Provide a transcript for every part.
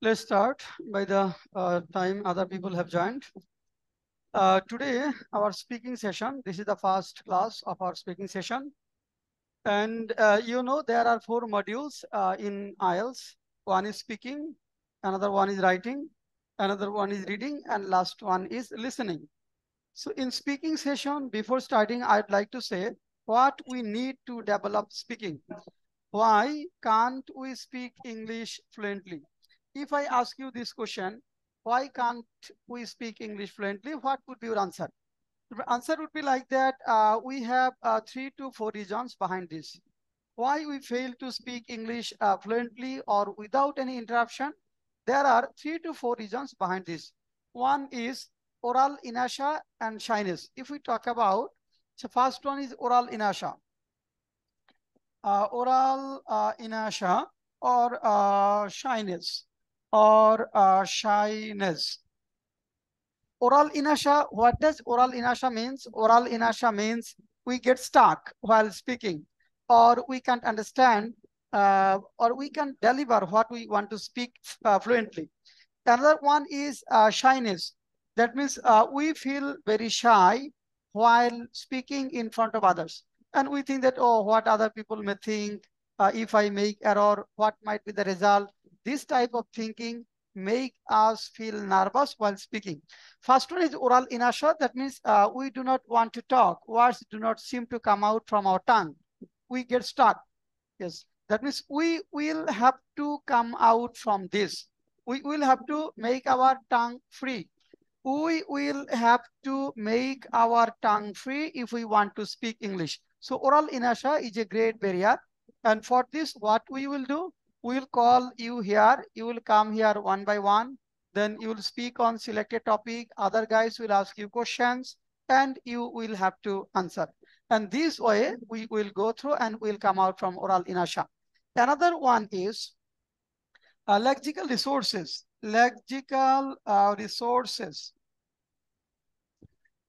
Let's start by the time other people have joined. Today, our speaking session, this is the first class of our speaking session. And there are 4 modules in IELTS. One is speaking, another one is writing, another one is reading, and last one is listening. So in speaking session, before starting, I'd like to say what we need to develop speaking. Why can't we speak English fluently? If I ask you this question, why can't we speak English fluently? What would be your answer? The answer would be like that. We have 3 to 4 reasons behind this. Why we fail to speak English fluently or without any interruption? There are 3 to 4 reasons behind this. One is oral inertia and shyness. If we talk about, the first one is oral inertia. Oral inertia or shyness or shyness. Oral inertia, what does oral inertia means? Oral inertia means we get stuck while speaking, or we can't understand, or we can deliver what we want to speak fluently. Another one is shyness. That means we feel very shy while speaking in front of others. And we think that, oh, what other people may think, if I make error, what might be the result? This type of thinking make us feel nervous while speaking. First one is oral inertia. That means we do not want to talk. Words do not seem to come out from our tongue. We get stuck. Yes, that means we will have to come out from this. We will have to make our tongue free. We will have to make our tongue free if we want to speak English. So oral inertia is a great barrier. And for this, what we will do, we will call you here. You will come here one by one. Then you will speak on selected topic. Other guys will ask you questions and you will have to answer. And this way we will go through and we'll come out from oral inertia. Another one is lexical resources. Lexical resources.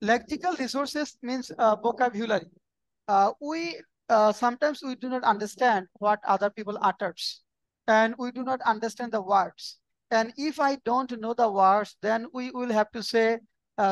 Lexical resources means vocabulary. We sometimes we do not understand what other people utters, and we do not understand the words. And if I don't know the words, then we will have to say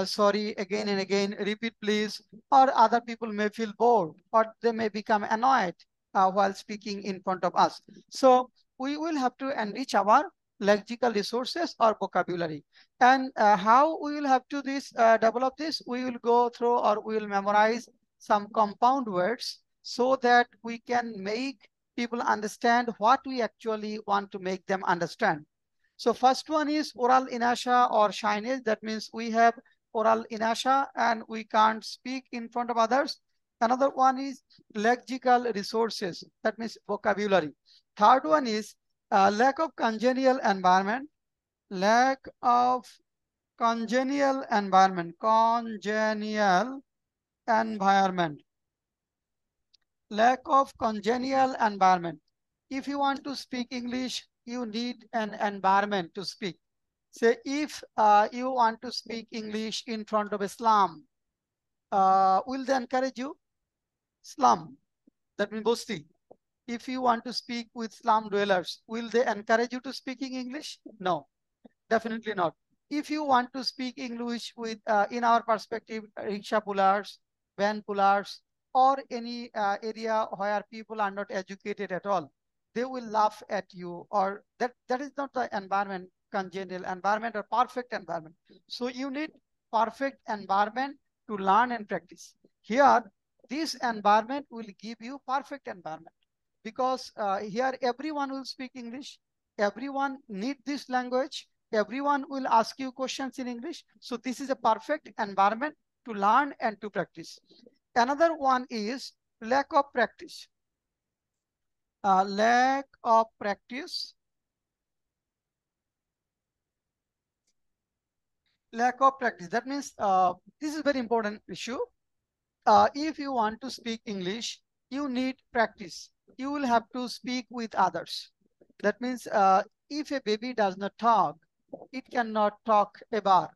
sorry again and again, repeat please, or other people may feel bored or they may become annoyed while speaking in front of us. So we will have to enrich our lexical resources or vocabulary. And how we will have to develop this, we will go through or we will memorize some compound words so that we can make people understand what we actually want to make them understand. So first one is oral inertia or shyness. That means we have oral inertia and we can't speak in front of others. Another one is lexical resources. That means vocabulary. Third one is lack of congenial environment. Lack of congenial environment. Congenial environment. Lack of congenial environment. If you want to speak English, you need an environment to speak. Say if you want to speak English in front of Islam, will they encourage you? Islam, that means Bosti. If you want to speak with slum dwellers, will they encourage you to speaking English? No, definitely not. If you want to speak English with, in our perspective, rickshaw pullers, van pullers, or any area where people are not educated at all, they will laugh at you, or that is not the environment, congenial environment or perfect environment. So you need perfect environment to learn and practice. Here, this environment will give you perfect environment because here everyone will speak English. Everyone need this language. Everyone will ask you questions in English. So this is a perfect environment to learn and to practice. Another one is lack of practice. Lack of practice. Lack of practice. That means this is a very important issue. If you want to speak English, you need practice. You will have to speak with others. That means if a baby does not talk, it cannot talk ever,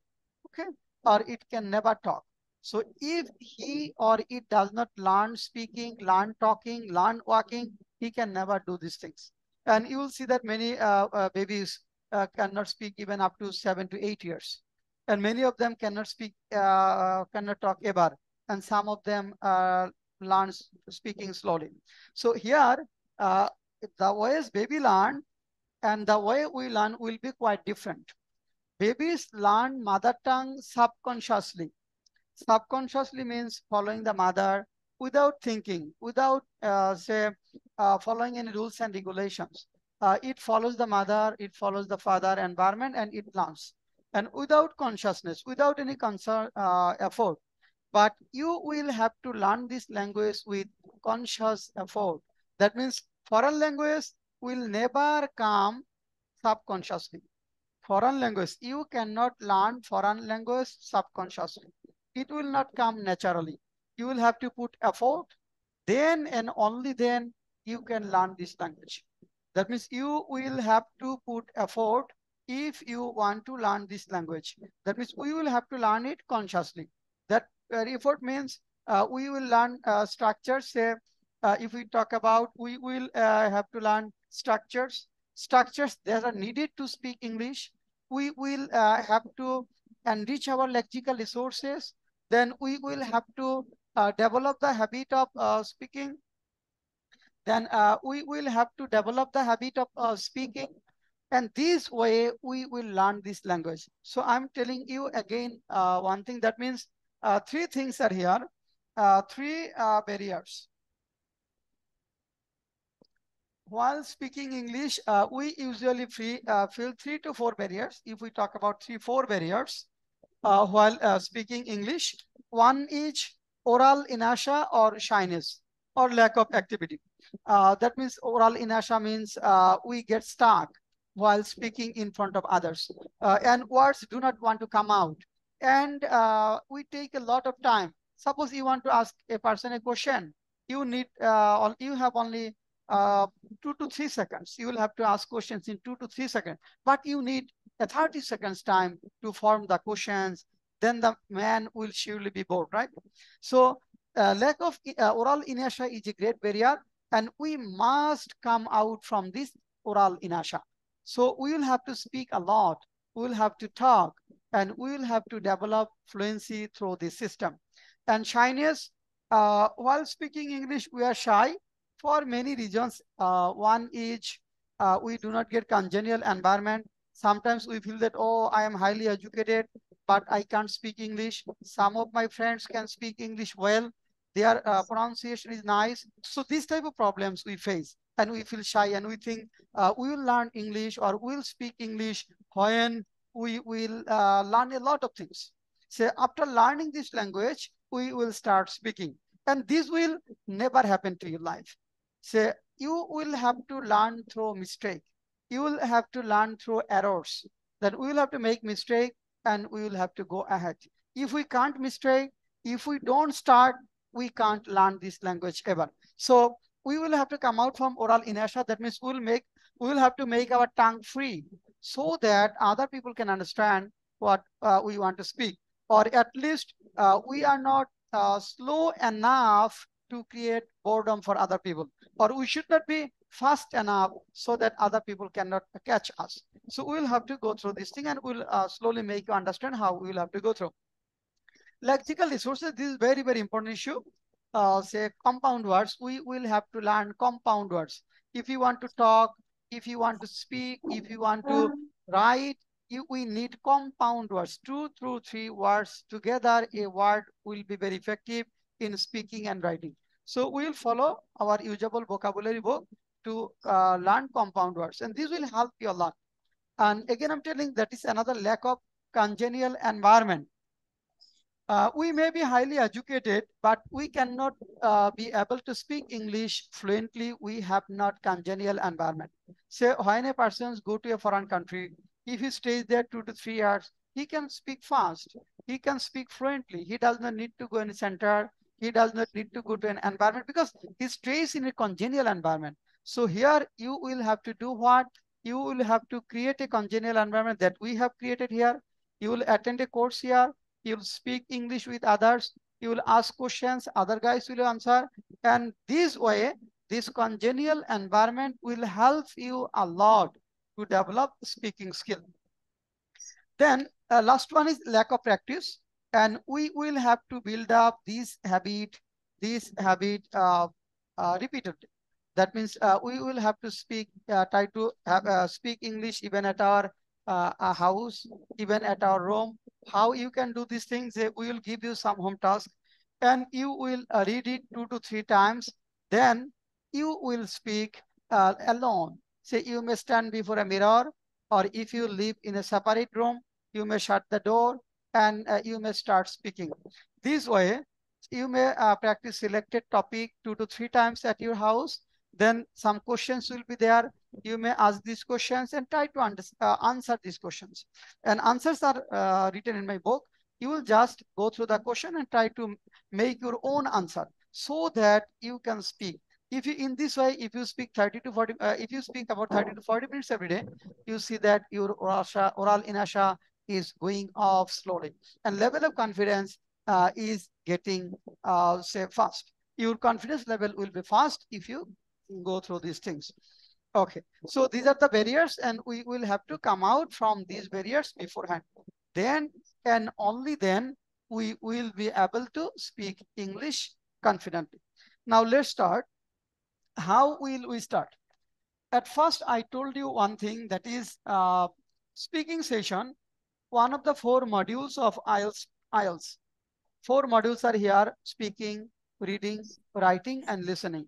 okay? Or it can never talk. So if he or it does not learn speaking, learn talking, learn walking, he can never do these things. And you will see that many babies cannot speak even up to 7 to 8 years. And many of them cannot speak, cannot talk ever. And some of them learn speaking slowly. So here, uh, the ways baby learn and the way we learn will be quite different. Babies learn mother tongue subconsciously. Subconsciously means following the mother without thinking, without following any rules and regulations. It follows the mother, it follows the father environment, and it learns. And without consciousness, without any effort. But you will have to learn this language with conscious effort. That means foreign language will never come subconsciously. Foreign language, you cannot learn foreign language subconsciously. It will not come naturally. You will have to put effort, then and only then you can learn this language. That means you will have to put effort if you want to learn this language. That means we will have to learn it consciously. That effort means we will learn structures. Say, if we talk about, we will have to learn structures. Structures that are needed to speak English. We will have to enrich our lexical resources. Then we will have to develop the habit of speaking. Then we will have to develop the habit of speaking. And this way we will learn this language. So I'm telling you again one thing. That means three things are here, three barriers. While speaking English, we usually feel 3 to 4 barriers. If we talk about 3, 4 barriers while speaking English, one is oral inertia or shyness or lack of activity. That means oral inertia means we get stuck while speaking in front of others, and words do not want to come out. And we take a lot of time. Suppose you want to ask a person a question, you need you have only uh, 2 to 3 seconds. You will have to ask questions in 2 to 3 seconds, but you need a 30 seconds time to form the questions. Then the man will surely be bored, right? So lack of oral inertia is a great barrier, and we must come out from this oral inertia. So we will have to speak a lot, we will have to talk, and we will have to develop fluency through this system. And shyness, while speaking English, we are shy for many reasons. One is we do not get congenial environment. Sometimes we feel that, oh, I am highly educated, but I can't speak English. Some of my friends can speak English well. Their pronunciation is nice. So these type of problems we face, and we feel shy, and we think we will learn English or we'll speak English when we will learn a lot of things. So after learning this language, we will start speaking. And this will never happen to your life. So you will have to learn through mistake. You will have to learn through errors. That we will have to make mistake and we will have to go ahead. If we can't mistake, if we don't start, we can't learn this language ever. So we will have to come out from oral inertia. That means we will have to make our tongue free so that other people can understand what we want to speak. Or at least we are not slow enough to create boredom for other people, or we should not be fast enough so that other people cannot catch us. So we'll have to go through this thing, and we'll slowly make you understand how we will have to go through. Lexical resources, this is very, very important issue. Say compound words, we will have to learn compound words. If you want to talk, if you want to speak, if you want to write, we need compound words. 2 through 3 words together, a word will be very effective in speaking and writing. So we will follow our usable vocabulary book to learn compound words, and this will help you a lot. And again, I'm telling that is another lack of congenial environment. We may be highly educated, but we cannot be able to speak English fluently. We have not congenial environment. Say when a person go to a foreign country, if he stays there 2 to 3 years, he can speak fast. He can speak fluently. He does not need to go in a center. He does not need to go to an environment because he stays in a congenial environment. So here you will have to do what? You will have to create a congenial environment that we have created here. You will attend a course here. You'll speak English with others. You will ask questions, other guys will answer. And this way, this congenial environment will help you a lot to develop speaking skill. Then last one is lack of practice. And we will have to build up this habit repeatedly. That means we will have to try to have, speak English even at our house, even at our room. How you can do these things? We will give you some home task, and you will read it 2 to 3 times. Then you will speak alone. Say you may stand before a mirror, or if you live in a separate room, you may shut the door and you may start speaking. This way, you may practice selected topic 2 to 3 times at your house. Then some questions will be there. You may ask these questions and try to answer these questions. And answers are written in my book. You will just go through the question and try to make your own answer so that you can speak. If you in this way, if you speak 30 to 40, if you speak about 30 to 40 minutes every day, you see that your oral inertia is going off slowly, and level of confidence is getting say fast. Your confidence level will be fast if you go through these things. Okay, so these are the barriers, and we will have to come out from these barriers beforehand. Then and only then we will be able to speak English confidently. Now let's start. How will we start? At first, I told you one thing, that is speaking session. One of the 4 modules of IELTS. 4 modules are here: speaking, reading, writing, and listening.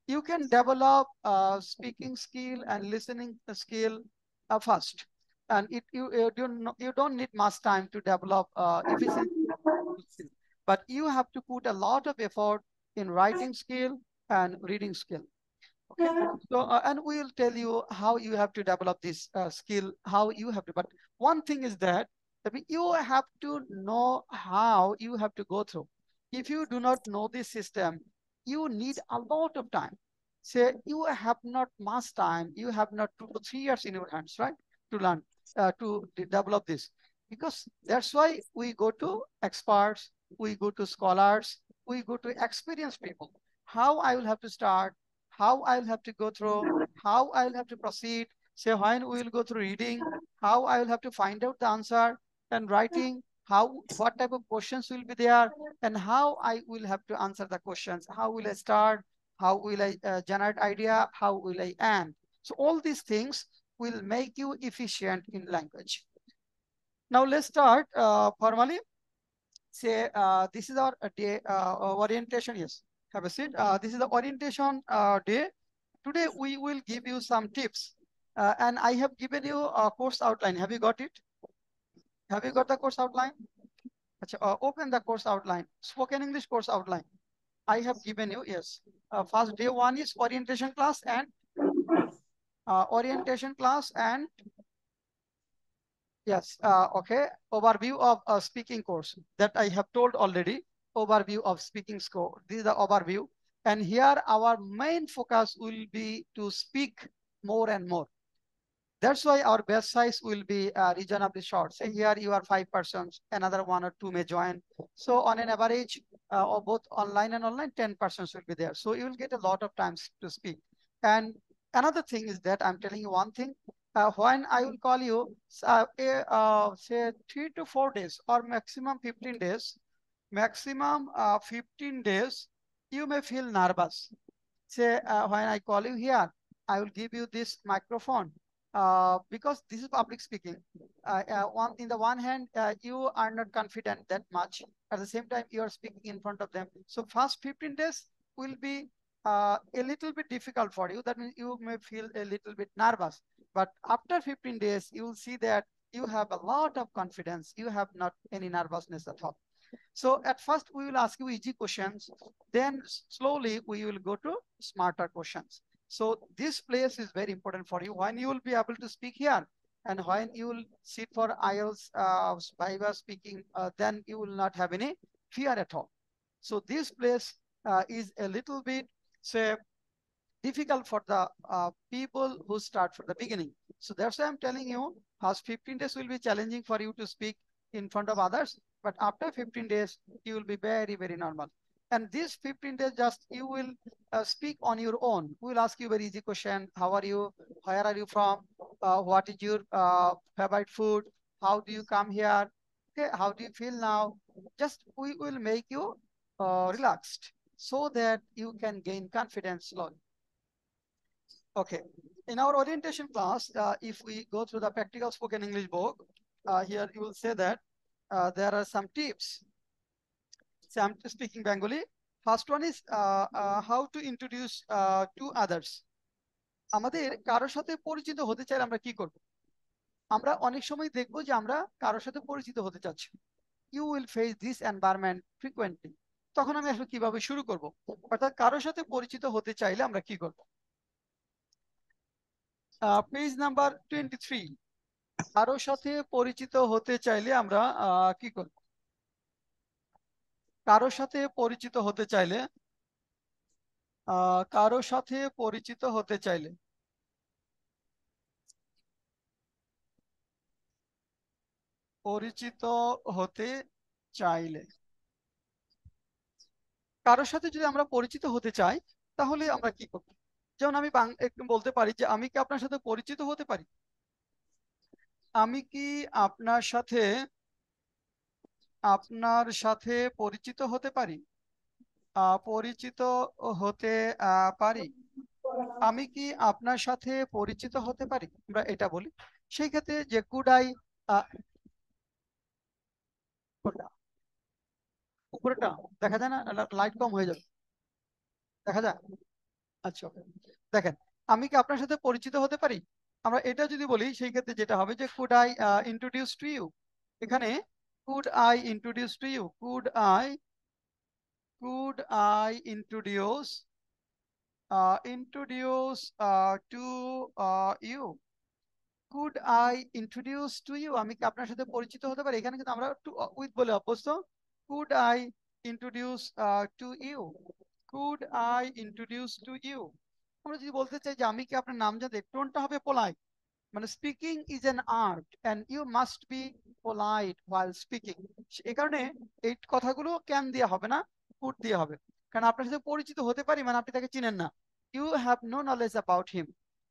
You can develop speaking skill and listening skill first. And you don't need much time to develop efficiency skill. But you have to put a lot of effort in writing skill and reading skill. Okay, so and we'll tell you how you have to develop this skill, how you have to. But one thing is that, I mean, you have to know how you have to go through. If you do not know this system, you need a lot of time. Say you have not much time, you have not 2 to 3 years in your hands, right, to learn, to develop this. Because that's why we go to experts, we go to scholars, we go to experienced people. How I will have to start, how I'll have to go through, how I'll have to proceed. Say when we will go through reading, how I will have to find out the answer, and writing, what type of questions will be there, and how I will have to answer the questions. How will I start? How will I generate idea? How will I end? So all these things will make you efficient in language. Now let's start formally. Say this is our day orientation. Yes, have a seat. This is the orientation day. Today we will give you some tips, and I have given you a course outline. Have you got it? Have you got the course outline? Open the course outline. Spoken English course outline. I have given you, yes. First day 1 is orientation class and yes, okay. Overview of a speaking course that I have told already. Overview of speaking score. This is the overview. And here our main focus will be to speak more and more. That's why our batch size will be reasonably short. Say here you are 5 persons, another 1 or 2 may join. So on an average of both online and online, 10 persons will be there. So you will get a lot of times to speak. And another thing is that I'm telling you one thing. When I will call you, say 3 to 4 days or maximum 15 days, maximum 15 days, you may feel nervous. Say when I call you here, I will give you this microphone because this is public speaking. In the one hand, you are not confident that much. At the same time, you are speaking in front of them. So first 15 days will be a little bit difficult for you. That means you may feel a little bit nervous. But after 15 days, you will see that you have a lot of confidence. You have not any nervousness at all. So at first we will ask you easy questions. Then slowly we will go to smarter questions. So this place is very important for you. When you will be able to speak here and when you will sit for IELTS Viva speaking, then you will not have any fear at all. So this place is a little bit, say, difficult for the people who start from the beginning. So that's why I'm telling you, first 15 days will be challenging for you to speak in front of others. But after 15 days, you will be very, very normal. And these 15 days, just you will speak on your own. We will ask you very easy question. How are you? Where are you from? What is your favorite food? How do you come here? Okay, how do you feel now? Just we will make you relaxed so that you can gain confidence slowly. Okay, in our orientation class, if we go through the practical spoken English book, here you will say that there are some tips. So I'm speaking Bengali. First one is how to introduce to others. আমাদের কারোর সাথে পরিচিত হতে চাইলে আমরা কি করব? আমরা অনেক সময় দেখবো যে আমরা কারোর সাথে পরিচিত হতে চাচ্ছি। You will face this environment frequently. তখন আমি আসলে কিভাবে শুরু করব? অর্থাৎ কারোর সাথে পরিচিত হতে চাইলে আমরা কি করব? Page number 23। কারোর সাথে পরিচিত হতে চাইলে আমরা কি করব? কারোর সাথে পরিচিত হতে চাইলে কারোর সাথে পরিচিত হতে চাইলে পরিচিত হতে চাইলে কারোর সাথে যদি আমরা পরিচিত হতে চাই তাহলে আমরা কি করব? যেমন আমি একটু বলতে পারি যে আমি কি আপনার সাথে পরিচিত হতে পারি? আমি কি আপনার সাথে পরিচিত হতে পারি? পরিচিত হতে পারি। আমি কি আপনার সাথে পরিচিত হতে পারি, আমরা এটা বলি। সেই ক্ষেত্রে যে কুড আই, উপরেটা দেখা যায় না, লাইট কম হয়ে যাবে, দেখা যায়? আচ্ছা okay. দেখেন, আমি কি আপনার সাথে পরিচিত হতে পারি, আমরা এটা যদি বলি সেই ক্ষেত্রে যেটা হবে যে could I introduce to you. এখানে could I introduce to you, could I introduce to you, could I introduce to you, আমি কি আপনার সাথে পরিচিত হতে পারি। এখানে কিন্তু আমরা টু উইথ বলে অভ্যস্ত। Could I introduce to you, could I introduce to you. আমরা যদি বলতে চাই যে আমি কি আপনার নাম জানতে, টোনটা হবে পোলাইট। মানে speaking is an art and you must be polite while speaking. এই কারণে এই কথাগুলো ক্যান দিয়ে হবে না, কুড দিয়ে হবে। কারণ আপনার সাথে পরিচিত হতে পারি মানে আপনি তাকে চিনেন না, you have no knowledge about him,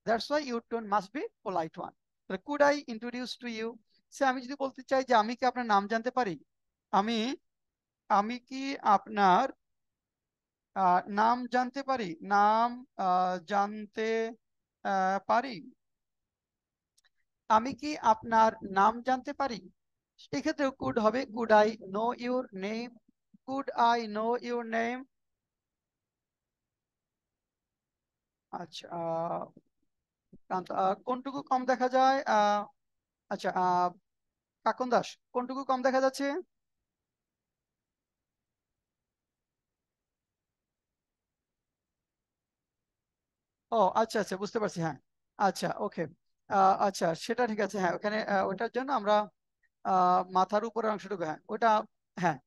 that's why your tone must be polite one. তাহলে could I introduce to you. সে আমি যদি বলতে চাই যে আমি কি আপনার নাম জানতে পারি, আমি আমি কি আপনার নাম জানতে পারি, নাম জানতে পারি, আমি কি আপনার নাম জানতে পারি। এক্ষেত্রে কুড হবে, could I know your name, could I know your name. আচ্ছা কোনটুকু কম দেখা যায়? আচ্ছা কাকন দাস, কোনটুকু কম দেখা যাচ্ছে? ও আচ্ছা আচ্ছা, বুঝতে পারছি, হ্যাঁ। আচ্ছা ওকে, আচ্ছা সেটা ঠিক আছে, হ্যাঁ ওখানে ওটার জন্য আমরা মাথার উপরের অংশটুকু, হ্যাঁ ওটা, হ্যাঁ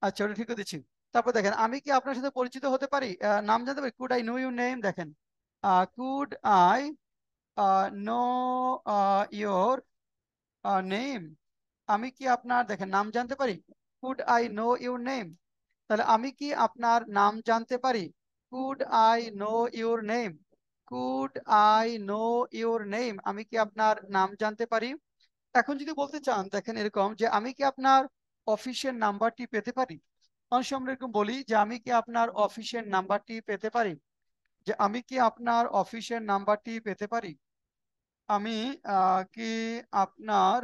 আচ্ছা ওটা ঠিক করে দিচ্ছি। তারপর দেখেন, আমি কি আপনার সাথে পরিচিত হতে পারি, নাম জানতে পারি, could I know your name. দেখেন could I know your name, আমি কি আপনার, দেখেন নাম জানতে পারি, could I know your name. তাহলে আমি কি আপনার নাম জানতে পারি, could I know your name, could I know your name, আমি কি আপনার নাম জানতে পারি। এখন যদি বলতে চান দেখেন এরকম যে আমি কি আপনার অফিসের নাম্বারটি পেতে পারি। অনেক সময় আমরা এরকম বলি যে আমি কি আপনার অফিসের নাম্বারটি পেতে পারি, যে আমি কি আপনার অফিসের নাম্বারটি পেতে পারি, আমি কি আপনার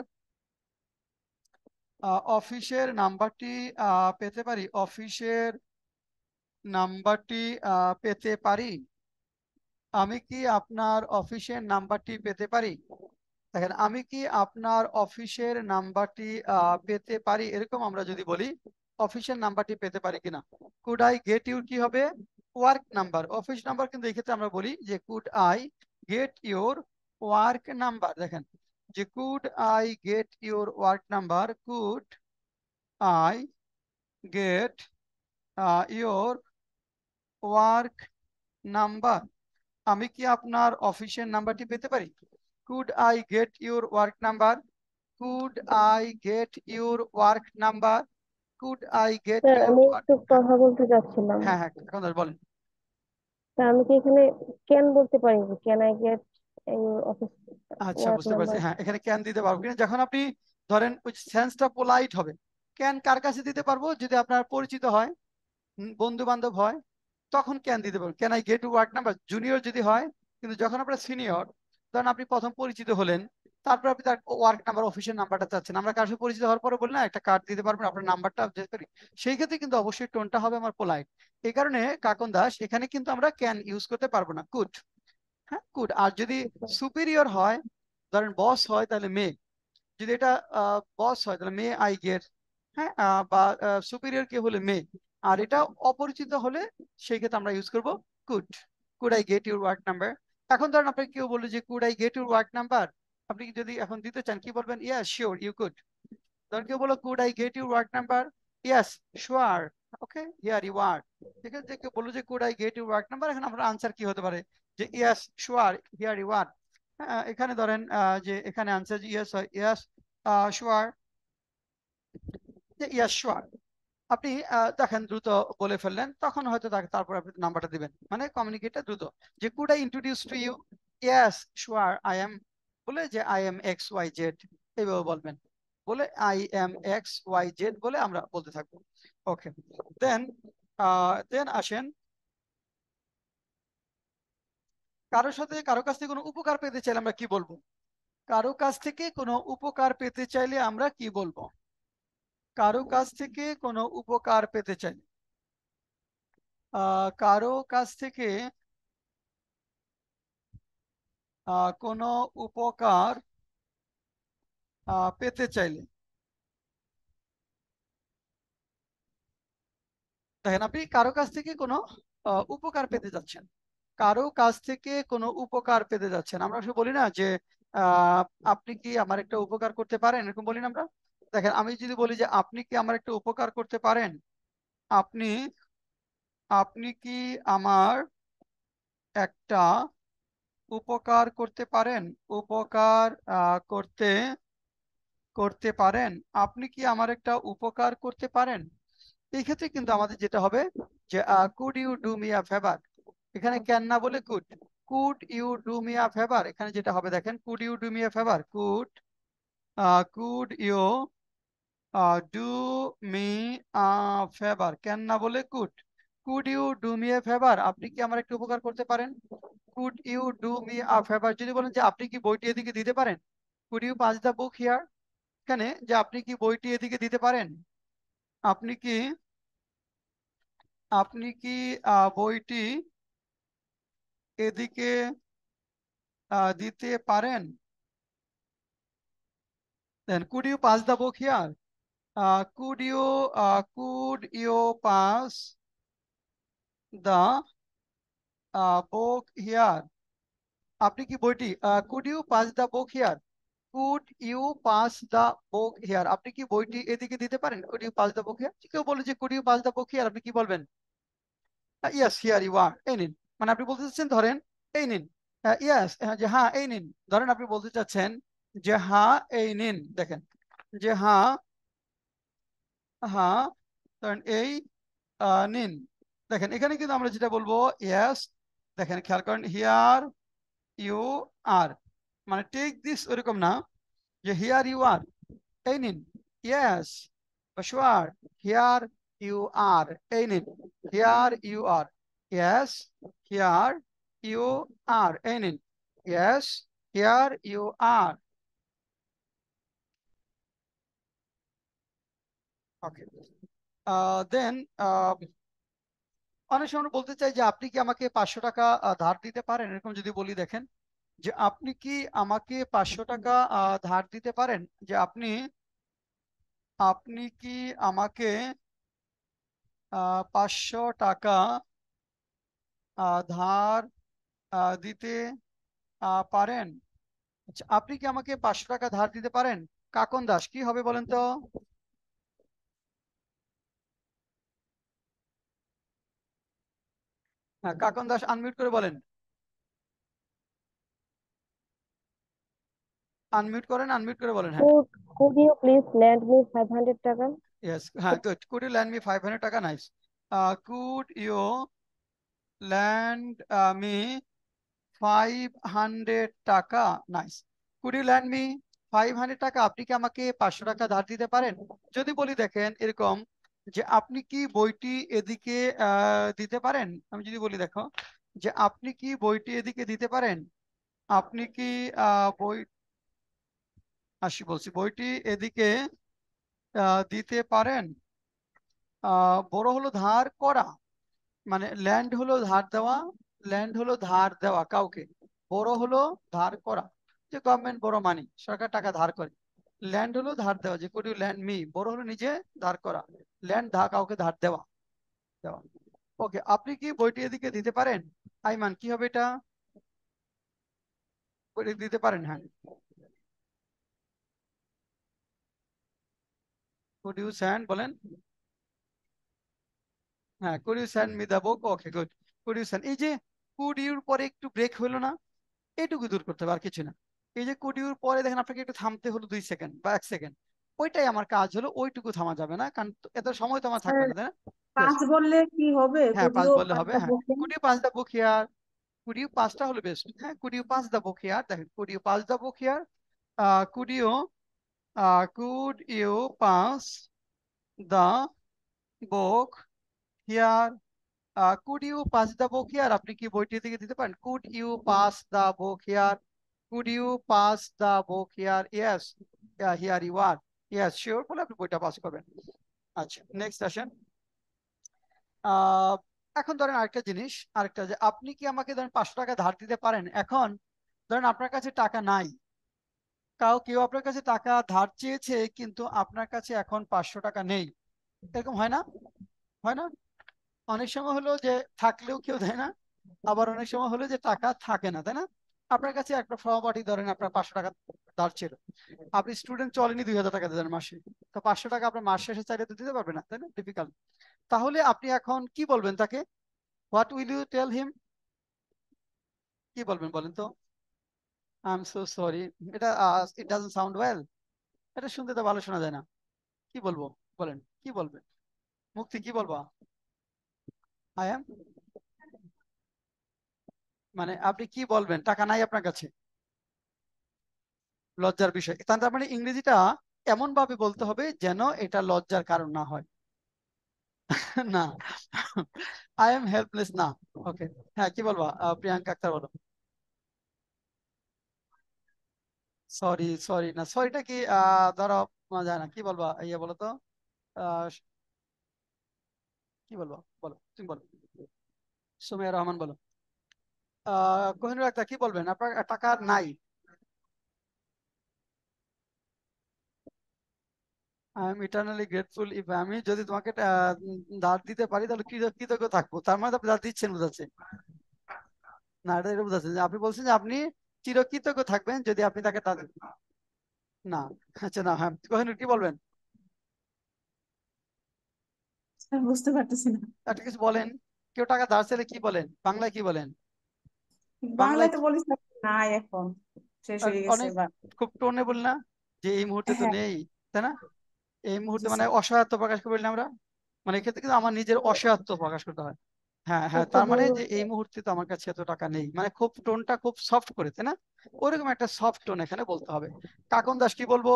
অফিসের নাম্বারটি পেতে পারি, অফিসের নাম্বারটি পেতে পারি, আমি কি আপনার অফিসের নাম্বারটি পেতে পারি। দেখেন আমি কি আপনার অফিসের নাম্বারটি পেতে পারি, এরকম আমরা যদি বলি অফিসের নাম্বারটি পেতে পারি কিনা। কুড আই গেট ইউর কি হবে, ওয়ার্ক নাম্বার। অফিস নাম্বার কিন্তু এই ক্ষেত্রে আমরা বলি যে could I get your work number. দেখেন যে could I get your work number, could I get your work number, আমি কি আপনার অফিসের নাম্বারটি পেতে পারি। Could I get your work number, could I get your work number. Could I gate sir your আমি ওয়াট। একটু কথা বলতে চাচ্ছিলাম। হ্যাঁ হ্যাঁ, কাকন দাস বলেন। স্যার আমি কি এখানে ক্যান বলতে পারি, can I get your office আচ্ছা, ওয়ার্ক বুঝতে পারছি। নাম্বার? হ্যাঁ, এখানে ক্যান দিতে পারবো কিনা, যখন আপনি ধরেন ওই সেন্সটা পোলাইট হবে। ক্যান কার কাছে দিতে পারবো, যদি আপনার পরিচিত হয়, বন্ধু বান্ধব হয়, তখন ক্যান দিতে পারবো। Can I get your work number junior যদি হয়। কিন্তু যখন আপনার সিনিয়র, ধরেন আপনি প্রথম পরিচিত হলেন, তারপর আপনি তার ওয়ার্ক নাম্বার, অফিসের নাম্বারটা চাচ্ছেন, আমরা কার সাথে পরিচিত হওয়ার পরে বলি না একটা কার্ড দিতে পারবেন আপনার নাম্বারটা যেতে পারি, সেই ক্ষেত্রে কিন্তু অবশ্যই টোনটা হবে আমার পোলাইট। এই কারণে কাকন দাস এখানে কিন্তু আমরা ক্যান ইউজ করতে পারবো না, কুড। হ্যাঁ, কুড। আর যদি সুপিরিয়র হয়, ধরেন বস হয়, তাহলে মে। যদি এটা বস হয় তাহলে মে আই গেট। হ্যাঁ, বা সুপিরিয়র কে হলে মে। আর এটা অপরিচিত হলে সেই ক্ষেত্রে আমরা ইউজ করব could. Could I get your work number. এখন ধরেন আপনাকে কেউ বললো যে could I get your work number, আপনি যদি এখন দিতে চান কি বলবেন? Yes sure you could. ধর কেউ বলো could I get your work number, yes sure, okay here you are. ঠিক আছে, যে কেউ বললো যে could I get your work number, এখন আপনার আনসার কি হতে পারে? যে yes sure here you are. এখানে ধরেন যে এখানে আনসার যে ইয়েস হয়, ইয়েস শিওর, যে ইয়েস শিওর। আপনি দেখেন দ্রুত বলে ফেললেন, তখন হয়তো তারপর আপনি নাম্বারটা দিবেন, মানে কমিউনিকেটটা দ্রুত। যে could I introduce to you, yes sure I am, বলে যে I am X Y Z, এইভাবে বলবেন। বলে I am X Y Z বলে আমরা বলতে থাকবো। ওকে, দেন দেন আসেন, কারো কাছ থেকে কোনো উপকার পেতে চাইলে আমরা কি বলবো? কারো কাছ থেকে কোনো উপকার পেতে চাইলে আমরা কি বলবো? কারো কাছ থেকে কোনো উপকার পেতে চাইলে, কারো কাছ থেকে কোনো উপকার পেতে চাইলে, দেখেন আপনি কারো কাছ থেকে কোনো উপকার পেতে যাচ্ছেন, কারো কাছ থেকে কোনো উপকার পেতে যাচ্ছেন, আমরা আসলে বলি না যে আহ, আপনি কি আমার একটা উপকার করতে পারেন, এরকম বলি না আমরা? দেখেন আমি যদি বলি যে আপনি কি আমার একটা উপকার করতে পারেন, আপনি আপনি কি আমার একটা উপকার করতে পারেন, উপকার করতে করতে পারেন, আপনি কি আমার একটা উপকার করতে পারেন। এই ক্ষেত্রে কিন্তু আমাদের যেটা হবে যে could you do me a favour, এখানে ক্যান না বলে could. Could you do me a favour, এখানে যেটা হবে দেখেন, could you do me a favour, could you do me a favour, can না বলে could. Could you do me a favour, আপনি কি আমার একটা উপকার করতে পারেন। Could you do me a favour, যদি বলেন যে আপনি কি বইটি এদিকে দিতে পারেন, could you pass the book here, এখানে যে আপনি কি বইটি এদিকে দিতে পারেন, আপনি কি আপনি কি বইটি এদিকে দিতে পারেন। Then could you pass the book here, could you could you pass the book here, আপনি কি বইটি, could you pass the book here, could you pass the book here, আপনি কি বইটি এদিকে দিতে পারেন, could you pass the book here. কেউ বলে যে could you pass the book here, আপনি কি বলবেন? ইয়েস হিয়ার ইউ আর, এই নিন। মানে আপনি বলতে চাচ্ছেন ধরেন এই নিন, ইয়েস, যে হ্যাঁ এই নিন। ধরেন আপনি বলতে চাচ্ছেন যে হ্যাঁ এই নিন, দেখেন যে হ্যাঁ, হ্যাঁ ধরেন এই নিন। দেখেন এখানে কিন্তু আমরা যেটা বলবো ইয়েস, দেখেন খেয়াল করেন হিয়ার ইউ আর, মানে টেক দিস ওরকম না, যে হিয়ার ইউ আর, এই নিন, ইয়েস বা শিওর, হিয়ার ইউ আর, এই নিন, here you are, yes here you are, এই নিন, yes here you are. Okay, then অনেক সময় আমরা বলতে চাই যে আপনি কি আমাকে 500 টাকা ধার দিতে পারেন, এরকম যদি বলি দেখেন, যে আপনি কি আমাকে 500 টাকা ধার দিতে পারেন, যে আপনি আপনি কি আমাকে 500 টাকা ধার দিতে পারেন। আচ্ছা, আপনি কি আমাকে 500 টাকা ধার দিতে পারেন? কাকন দাস কি হবে বলেন তো? হ্যাঁ, কাকন দাস আনমিউট করে বলেন, আনমিউট করেন, আনমিউট করে বলেন, হ্যাঁ। Could could you please lend me 500 টাকা? Yes, good. Could you lend me 500 টাকা? Nice. Could you lend me 500 টাকা? Nice. Could you lend me 500 টাকা? আপনি কি আমাকে 500 টাকা ধার দিতে পারেন? যদি বলি দেখেন এরকম যে আপনি কি বইটি এদিকে দিতে পারেন, আমি যদি বলি দেখো যে আপনি কি বইটি এদিকে দিতে পারেন, আপনি কি বই বলছি বইটি এদিকে দিতে পারেন। বড় হলো ধার করা, মানে ল্যান্ড হলো ধার দেওয়া, ল্যান্ড হলো ধার দেওয়া কাউকে, বড় হলো ধার করা, যে গভর্নমেন্ট বড় মানি, সরকার টাকা ধার করে। ল্যান্ড হলো ধার দেওয়া, যে কোড ইউ ল্যান্ড মি, বড় হলো নিজে ধার করা, ল্যান্ড কাউকে ধার দেওয়া দেওয়া। ওকে, আপনি কি বইটি এদিকে দিতে পারেন? আইমান কি হবে এটা? বইটি দিতে পারেন, হ্যাঁ। কুড ইউ সেন্ড বলেন, হ্যাঁ could you send me the book. Okay good. Could you send, এই যে কুড ইউর পরে একটু ব্রেক হলো না, এইটুকু দূর করতে হবে আর কিছু না। এই যে কুড ইউর পরে দেখেন আপনাকে একটু থামতে হলো 2 সেকেন্ড বা 1 সেকেন্ড, ওইটাই আমার কাজ হলো, ওইটুকু থামা যাবে না, কারণ এত সময় তো আমার থাকবে স্যার, না, তাই না? Yes, পাঁচ বললে কি হবে? হ্যাঁ পাঁচ যদিও বললে হবে, পাঁচটা হ্যাঁ। বসে। Could you pass the book here, could you পাসটা হলো বেস্ট, হ্যাঁ could you pass the book here, দেখেন could you pass the book here, could you could you pass the book here, could you pass the book here, আপনি কি বইটি দিকে দিতে পারেন? Could you pass the book here, could you pass the book here, yes here you are, yes sure বলে আপনি বইটা pass করবেন। আচ্ছা নেক্সট আসেন। আহ এখন ধরেন আরেকটা জিনিস, আরেকটা যে আপনি কি আমাকে ধরেন 500 টাকা ধার দিতে পারেন? এখন ধরেন আপনার কাছে টাকা নাই, কেউ আপনার কাছে টাকা ধার চেয়েছে কিন্তু আপনার কাছে এখন 500 টাকা নেই, এরকম হয় না? হয় না? অনেক সময় হলো যে থাকলেও কেউ দেয় না, আবার অনেক সময় হলো যে টাকা থাকে না, তাই না? আপনার কাছে একটা ফর্মাটি ধরেন আপনার 500 টাকা ধার ছিল, আপনি স্টুডেন্ট চলেনি 2000 টাকা দেন মাসে, তো 500 টাকা আপনার মাস শেষে চাইলে তো দিতে পারবে না, তাই না? ডিফিকাল্ট। তাহলে আপনি এখন কি বলবেন তাকে? হোয়াট উইল ইউ টেল হিম? কি বলবেন বলেন তো? আই এম সো সরি, এটা ইট ডাজন্ট সাউন্ড ওয়েল, এটা শুনতে তো ভালো শোনা যায় না। কি বলবো বলেন, কি বলবেন? মুক্তি কি বলবো? আই এম, মানে আপনি কি বলবেন? টাকা নাই আপনার কাছে, লজ্জার বিষয়, তার মানে ইংরেজিটা এমন ভাবে বলতে হবে যেন এটা লজ্জার কারণ না হয়। না, আই এম হেল্পলেস না। ওকে, হ্যাঁ কি বলবা প্রিয়াঙ্কা আক্তার বলো। সরি সরি না, সরিটা কি ধরো যায় না, কি বলবা ইয়ে বলো তো, আহ, কি বলবো বলো, তুমি বলো, সুমাইয়া রহমান বলো। কোহিনুর আক্তার কি বলবেন? আপনার টাকা নাই। আই এম ইটারনালি গ্রেটফুল ইফ, আমি যদি তোমাকে ধার দিতে পারি তাহলে কৃতজ্ঞ থাকবো, তার মানে তো আপনি ধার দিচ্ছেন বোঝাচ্ছে। না, এটা বোঝাচ্ছে যে আপনি বলছেন যে আপনি চিরকৃতজ্ঞ থাকবেন যদি আপনি তাকে ধার দেন। না, আচ্ছা না, হ্যাঁ কোহিনুর কি বলবেন? স্যার, বুঝতে পারতেছি না। একটা কিছু বলেন, কেউ টাকা ধার চাইলে কি বলেন, বাংলায় কি বলেন? বাংলায় বাংলায় তো বলি স্যার, নাই এখন, শেষ হয়ে গেছে অনেক বা। খুব টোনে বল না, যে এই মুহূর্তে তো হ্যাঁ। নেই, তাই না? এই মুহূর্তে জি মানে স্যার। অসহায়ত্ব প্রকাশ করবেন না আমরা, মানে এক্ষেত্রে কিন্তু আমার নিজের অসহায়ত্ব প্রকাশ করতে হয়। হ্যাঁ হ্যাঁ, আচ্ছা তার মানে বলুন যে তো। এই মুহূর্তে তো আমার কাছে এত টাকা নেই, মানে খুব টোনটা খুব সফট করে, তাই না? ওরকম একটা সফট টোন এখানে বলতে হবে। কাকন দাস কি বলবো?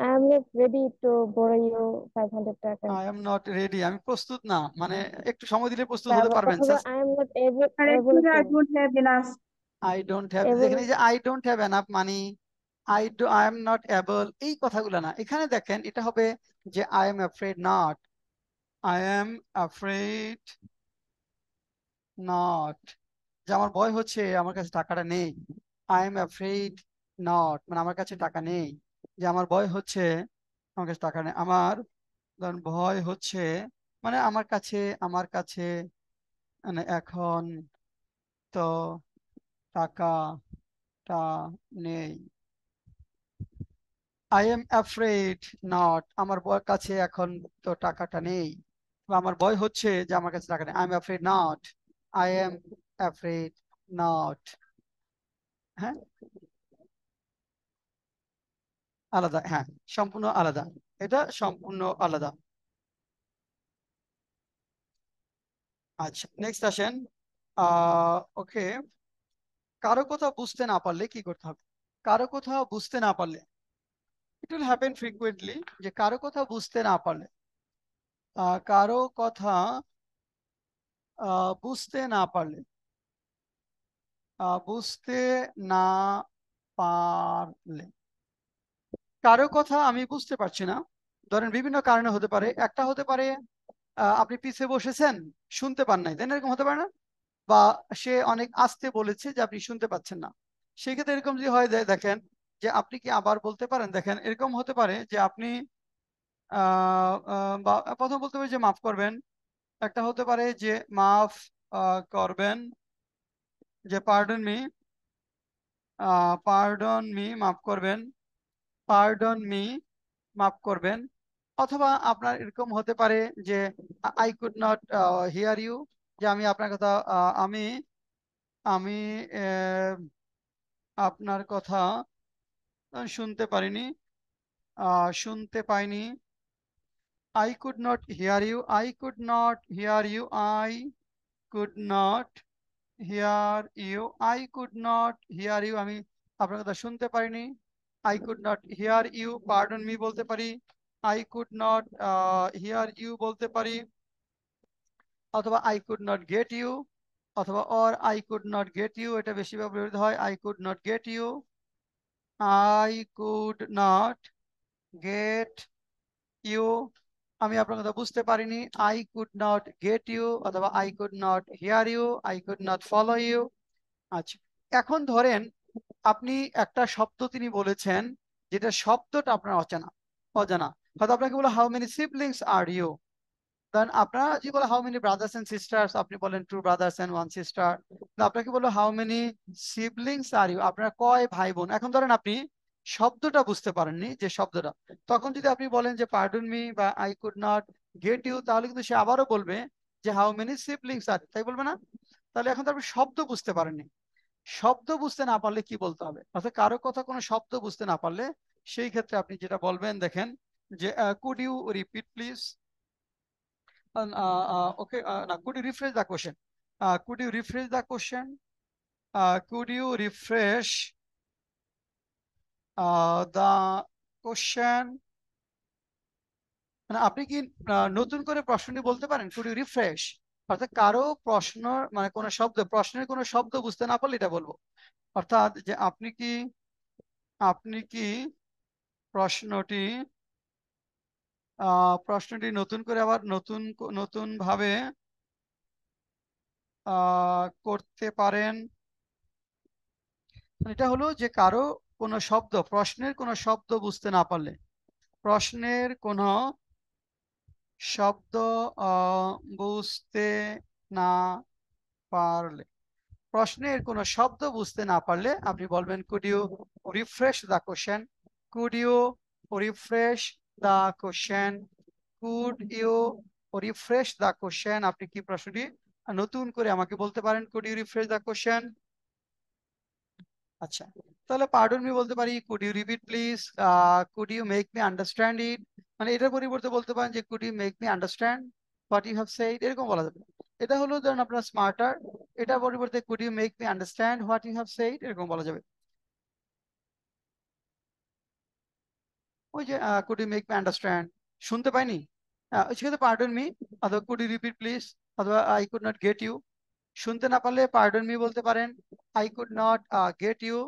I am not ready to borrow you 500 টাকা। আই এম নট রেডি, আমি প্রস্তুত না, মানে একটু সময় দিলে প্রস্তুত হতে পারবেন অথবা sir. I am not able sir, একটু able to, I don't have enough. I don't have, able. যেখানে যে I don't have enough money, I am not able, এই কথাগুলো না, এখানে দেখেন এটা হবে যে I am afraid not, I am afraid not, যে আমার ভয় হচ্ছে আমার কাছে টাকাটা নেই। আই এম অ্যাফ্রেড নট, মানে আমার কাছে টাকা নেই, যে আমার ভয় হচ্ছে আমার কাছে টাকা নেই, আমার ধরুন ভয় হচ্ছে, মানে আমার কাছে মানে এখন তো টাকাটা নেই। আই এম অ্যাফ্রেড নট, আমার কাছে এখন তো টাকাটা নেই, বা আমার ভয় হচ্ছে যে আমার কাছে টাকা নেই। I am afraid not, I am afraid not. হ্যাঁ, আলাদা, হ্যাঁ, সম্পূর্ণ আলাদা, এটা সম্পূর্ণ আলাদা। আচ্ছা, নেক্সট আসেন। ওকে, কারো কথা বুঝতে না পারলে কি করতে হবে? কারো কথা বুঝতে না পারলে, ইট উইল হ্যাপেন ফ্রিকুয়েন্টলি, যে কারো কথা বুঝতে না পারলে, কারো কথা বুঝতে না পারলে, বুঝতে না পারলে, কারো কথা আমি বুঝতে পারছি না। ধরেন বিভিন্ন কারণে হতে পারে। একটা হতে পারে আপনি পিছে বসেছেন, শুনতে পান নাই, তাই না? এরকম হতে পারে না? বা সে অনেক আস্তে বলেছে যে আপনি শুনতে পাচ্ছেন না। সেক্ষেত্রে এরকম যদি হয়, দেখেন যে আপনি কি আবার বলতে পারেন। দেখেন এরকম হতে পারে যে আপনি বা প্রথম বলতে পারে যে মাফ করবেন। একটা হতে পারে যে মাফ করবেন, যে পার্ডন মি, পার্ডন মি, মাফ করবেন, পার্ডন মি, মাফ করবেন। অথবা আপনার এরকম হতে পারে যে I could not hear you, যে আমি আপনার কথা আমি আমি আপনার কথা শুনতে পারিনি, শুনতে পাইনি। I could not hear you, I could not hear you, I could not hear you, I could not hear you, আমি আপনার কথা শুনতে পারিনি। I could not hear you, pardon me বলতে পারি। I could not hear you বলতে পারি। অথবা I could not get you, অথবা or I could not get you, এটা বেশি ব্যবহৃত হয়। I could not get you, I could not get you, আমি আপনার কথা বুঝতে পারিনি। I could not get you, অথবা I could not hear you, I could not follow you। আচ্ছা, এখন ধরেন আপনি একটা শব্দ তিনি বলেছেন, যেটা শব্দটা আপনার অজানা অজানা হয়তো আপনাকে বলে how many siblings are you, then আপনারা যদি বলে how many brothers and sisters, আপনি বলেন two brothers and one sister. আপনাকে বললো how many siblings are you, আপনারা কয় ভাই বোন। এখন ধরেন আপনি শব্দটা বুঝতে পারেননি, যে শব্দটা, তখন যদি আপনি বলেন যে পার্ডন মি বা I could not get you, তাহলে কিন্তু সে আবারও বলবে যে হাউ মেনি সিবলিংস আর, তাই বলবে না? তাহলে এখন তো আপনি শব্দ বুঝতে পারেননি। শব্দ বুঝতে না পারলে কি বলতে হবে? অর্থাৎ কারো কথা কোনো শব্দ বুঝতে না পারলে সেই ক্ষেত্রে আপনি যেটা বলবেন, দেখেন যে could you repeat please. Okay, now could you rephrase the question? Could you rephrase the question? Could you refresh the question? মানে আপনি কি নতুন করে প্রশ্নটি বলতে পারেন? Could you refresh? অর্থাৎ কারো প্রশ্ন, মানে কোনো শব্দ, প্রশ্নের কোনো শব্দ বুঝতে না পারলে এটা বলবো। অর্থাৎ যে আপনি কি প্রশ্নটি প্রশ্নটি নতুন করে আবার নতুন ভাবে করতে পারেন। এটা হলো যে কারো কোনো শব্দ, প্রশ্নের কোনো শব্দ বুঝতে না পারলে, প্রশ্নের কোনো শব্দ বুঝতে না পারলে, প্রশ্নের কোনো শব্দ বুঝতে না পারলে আপনি বলবেন could you refresh the question, could you refresh the question, could you refresh the question. আপনি কি প্রশ্নটি নতুন করে আমাকে বলতে পারেন? Could you refresh the question. আচ্ছা, তাহলে পার্ডন মি বলতে পারি could you repeat please, could you make me understand it, মানে এটার পরিবর্তে বলতে পারেন যে could you make me understand what you have said, এরকম বলা যাবে। এটা হলো ধরুন আপনার স্মার্টার, এটার পরিবর্তে could you make me understand what you have said, এরকম বলা যাবে। ওই যে could you make me understand, শুনতে পাইনি, সেক্ষেত্রে পার্ডন মি, অথবা কুড ইউ রিপিট প্লিজ, অথবা I could not get you. শুনতে না পারলে পার্ডন মি বলতে পারেন, I could not get you,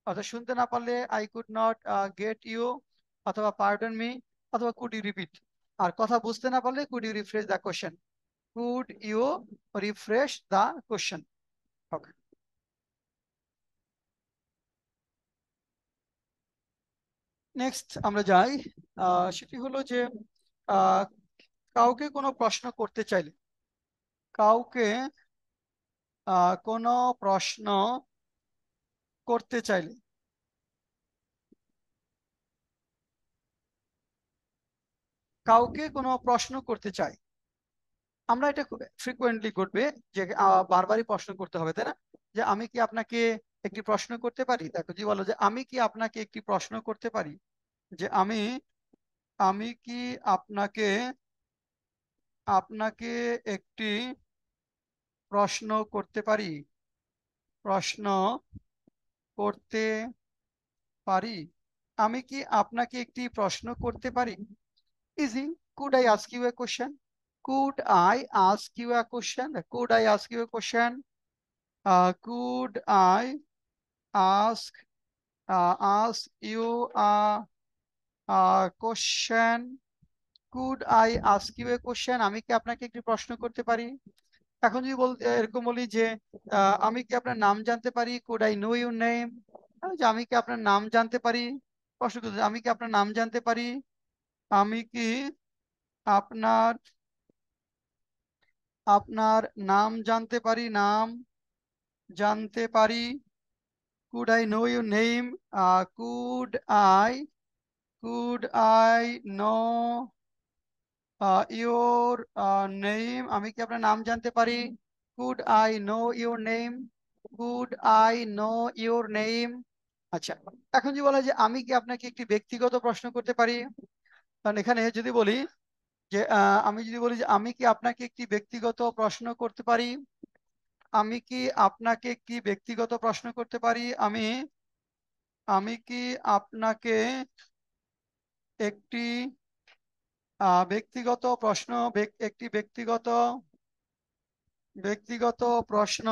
অথবা শুনতে না পারলে I could not get you, অথবা পার্ডন মি, অথবা কুড ইউ রিপিট। আর কথা বুঝতে না পারলে could you refresh the question, could you refresh the question. Okay, next আমরা যাই। সেটি হলো যে আহ, কাউকে কোনো প্রশ্ন করতে চাইলে, কাউকে কোনো প্রশ্ন করতে চাইলে, কাউকে কোনো প্রশ্ন করতে চাই, আমরা এটা ফ্রিকোয়েন্টলি ঘটবে যে বারবারই প্রশ্ন করতে হবে, তাই না? যে আমি কি আপনাকে একটি প্রশ্ন করতে পারি? দেখো, যদি বলো যে আমি কি আপনাকে একটি প্রশ্ন করতে পারি, যে আমি কি আপনাকে আপনাকে একটি প্রশ্ন করতে পারি? প্রশ্ন করতে পারি? আমি কি আপনাকে একটি প্রশ্ন করতে পারি? Easy. Could I ask you a question? Could I ask you a question? Could I ask you a question? Could I ask ask you a question? Could I ask you a question? আমি কি আপনাকে একটি প্রশ্ন করতে পারি? এখন যদি এরকম বলি যে আমি কি আপনার নাম জানতে পারি? Could I know your name? যে আমি কি আপনার নাম জানতে পারি? প্রশ্ন করতে আমি কি আপনার নাম জানতে পারি? আমি কি আপনার আপনার নাম জানতে পারি? নাম জানতে পারি? Could I know your name? Could I know your name? আমি কি আপনার নাম জানতে পারি? Could I know your name? Could I know your name? আচ্ছা, এখন যদি বলা যে আমি কি আপনাকে একটি ব্যক্তিগত প্রশ্ন করতে পারি, কারণ এখানে যদি বলি যে আমি যদি বলি যে আমি কি আপনাকে একটি ব্যক্তিগত প্রশ্ন করতে পারি, আমি কি আপনাকে একটি ব্যক্তিগত প্রশ্ন করতে পারি, আমি কি আপনাকে একটি ব্যক্তিগত প্রশ্ন একটি ব্যক্তিগত প্রশ্ন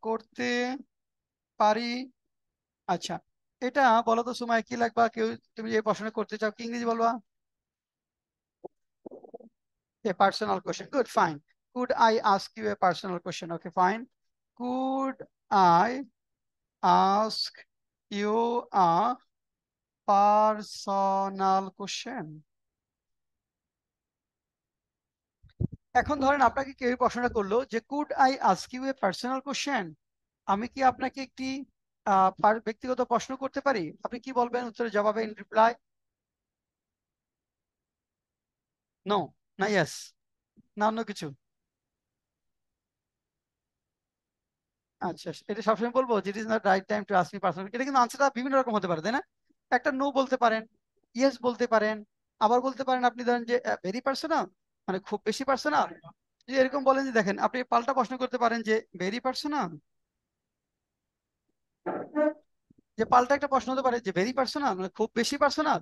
করতে পারি? আচ্ছা, এটা বলো তো সময় কি লাগবা? কেউ তুমি যে প্রশ্ন করতে চাও কি ইংরেজি বলবা? A personal question. Good, fine. Could I ask you a personal question? Okay, fine. Could I ask you a personal question? এখন ধরেন আপনাকে কেউ প্রশ্নটা করলো যে could I ask you a personal question, আমি কি আপনাকে একটি ব্যক্তিগত প্রশ্ন করতে পারি? আপনি কি বলবেন উত্তরে জবাবে ইন রিপ্লাই? নো, না ইয়েস, না অন্য কিছু? আচ্ছা, এটা সবসময় বলবো যে it is not right time to ask me personal. এটা কিন্তু আনসারটা বিভিন্ন রকম হতে পারে, তাই না? একটা নো বলতে পারেন, ইয়েস বলতে পারেন, আবার বলতে পারেন আপনি ধরেন যে ভেরি পার্সোনাল, মানে খুব বেশি পার্সোনাল। যদি এরকম বলেন যে দেখেন আপনি পাল্টা প্রশ্ন করতে পারেন যে ভেরি পার্সোনাল, যে পাল্টা একটা প্রশ্ন হতে পারে যে ভেরি পার্সোনাল মানে খুব বেশি পার্সোনাল,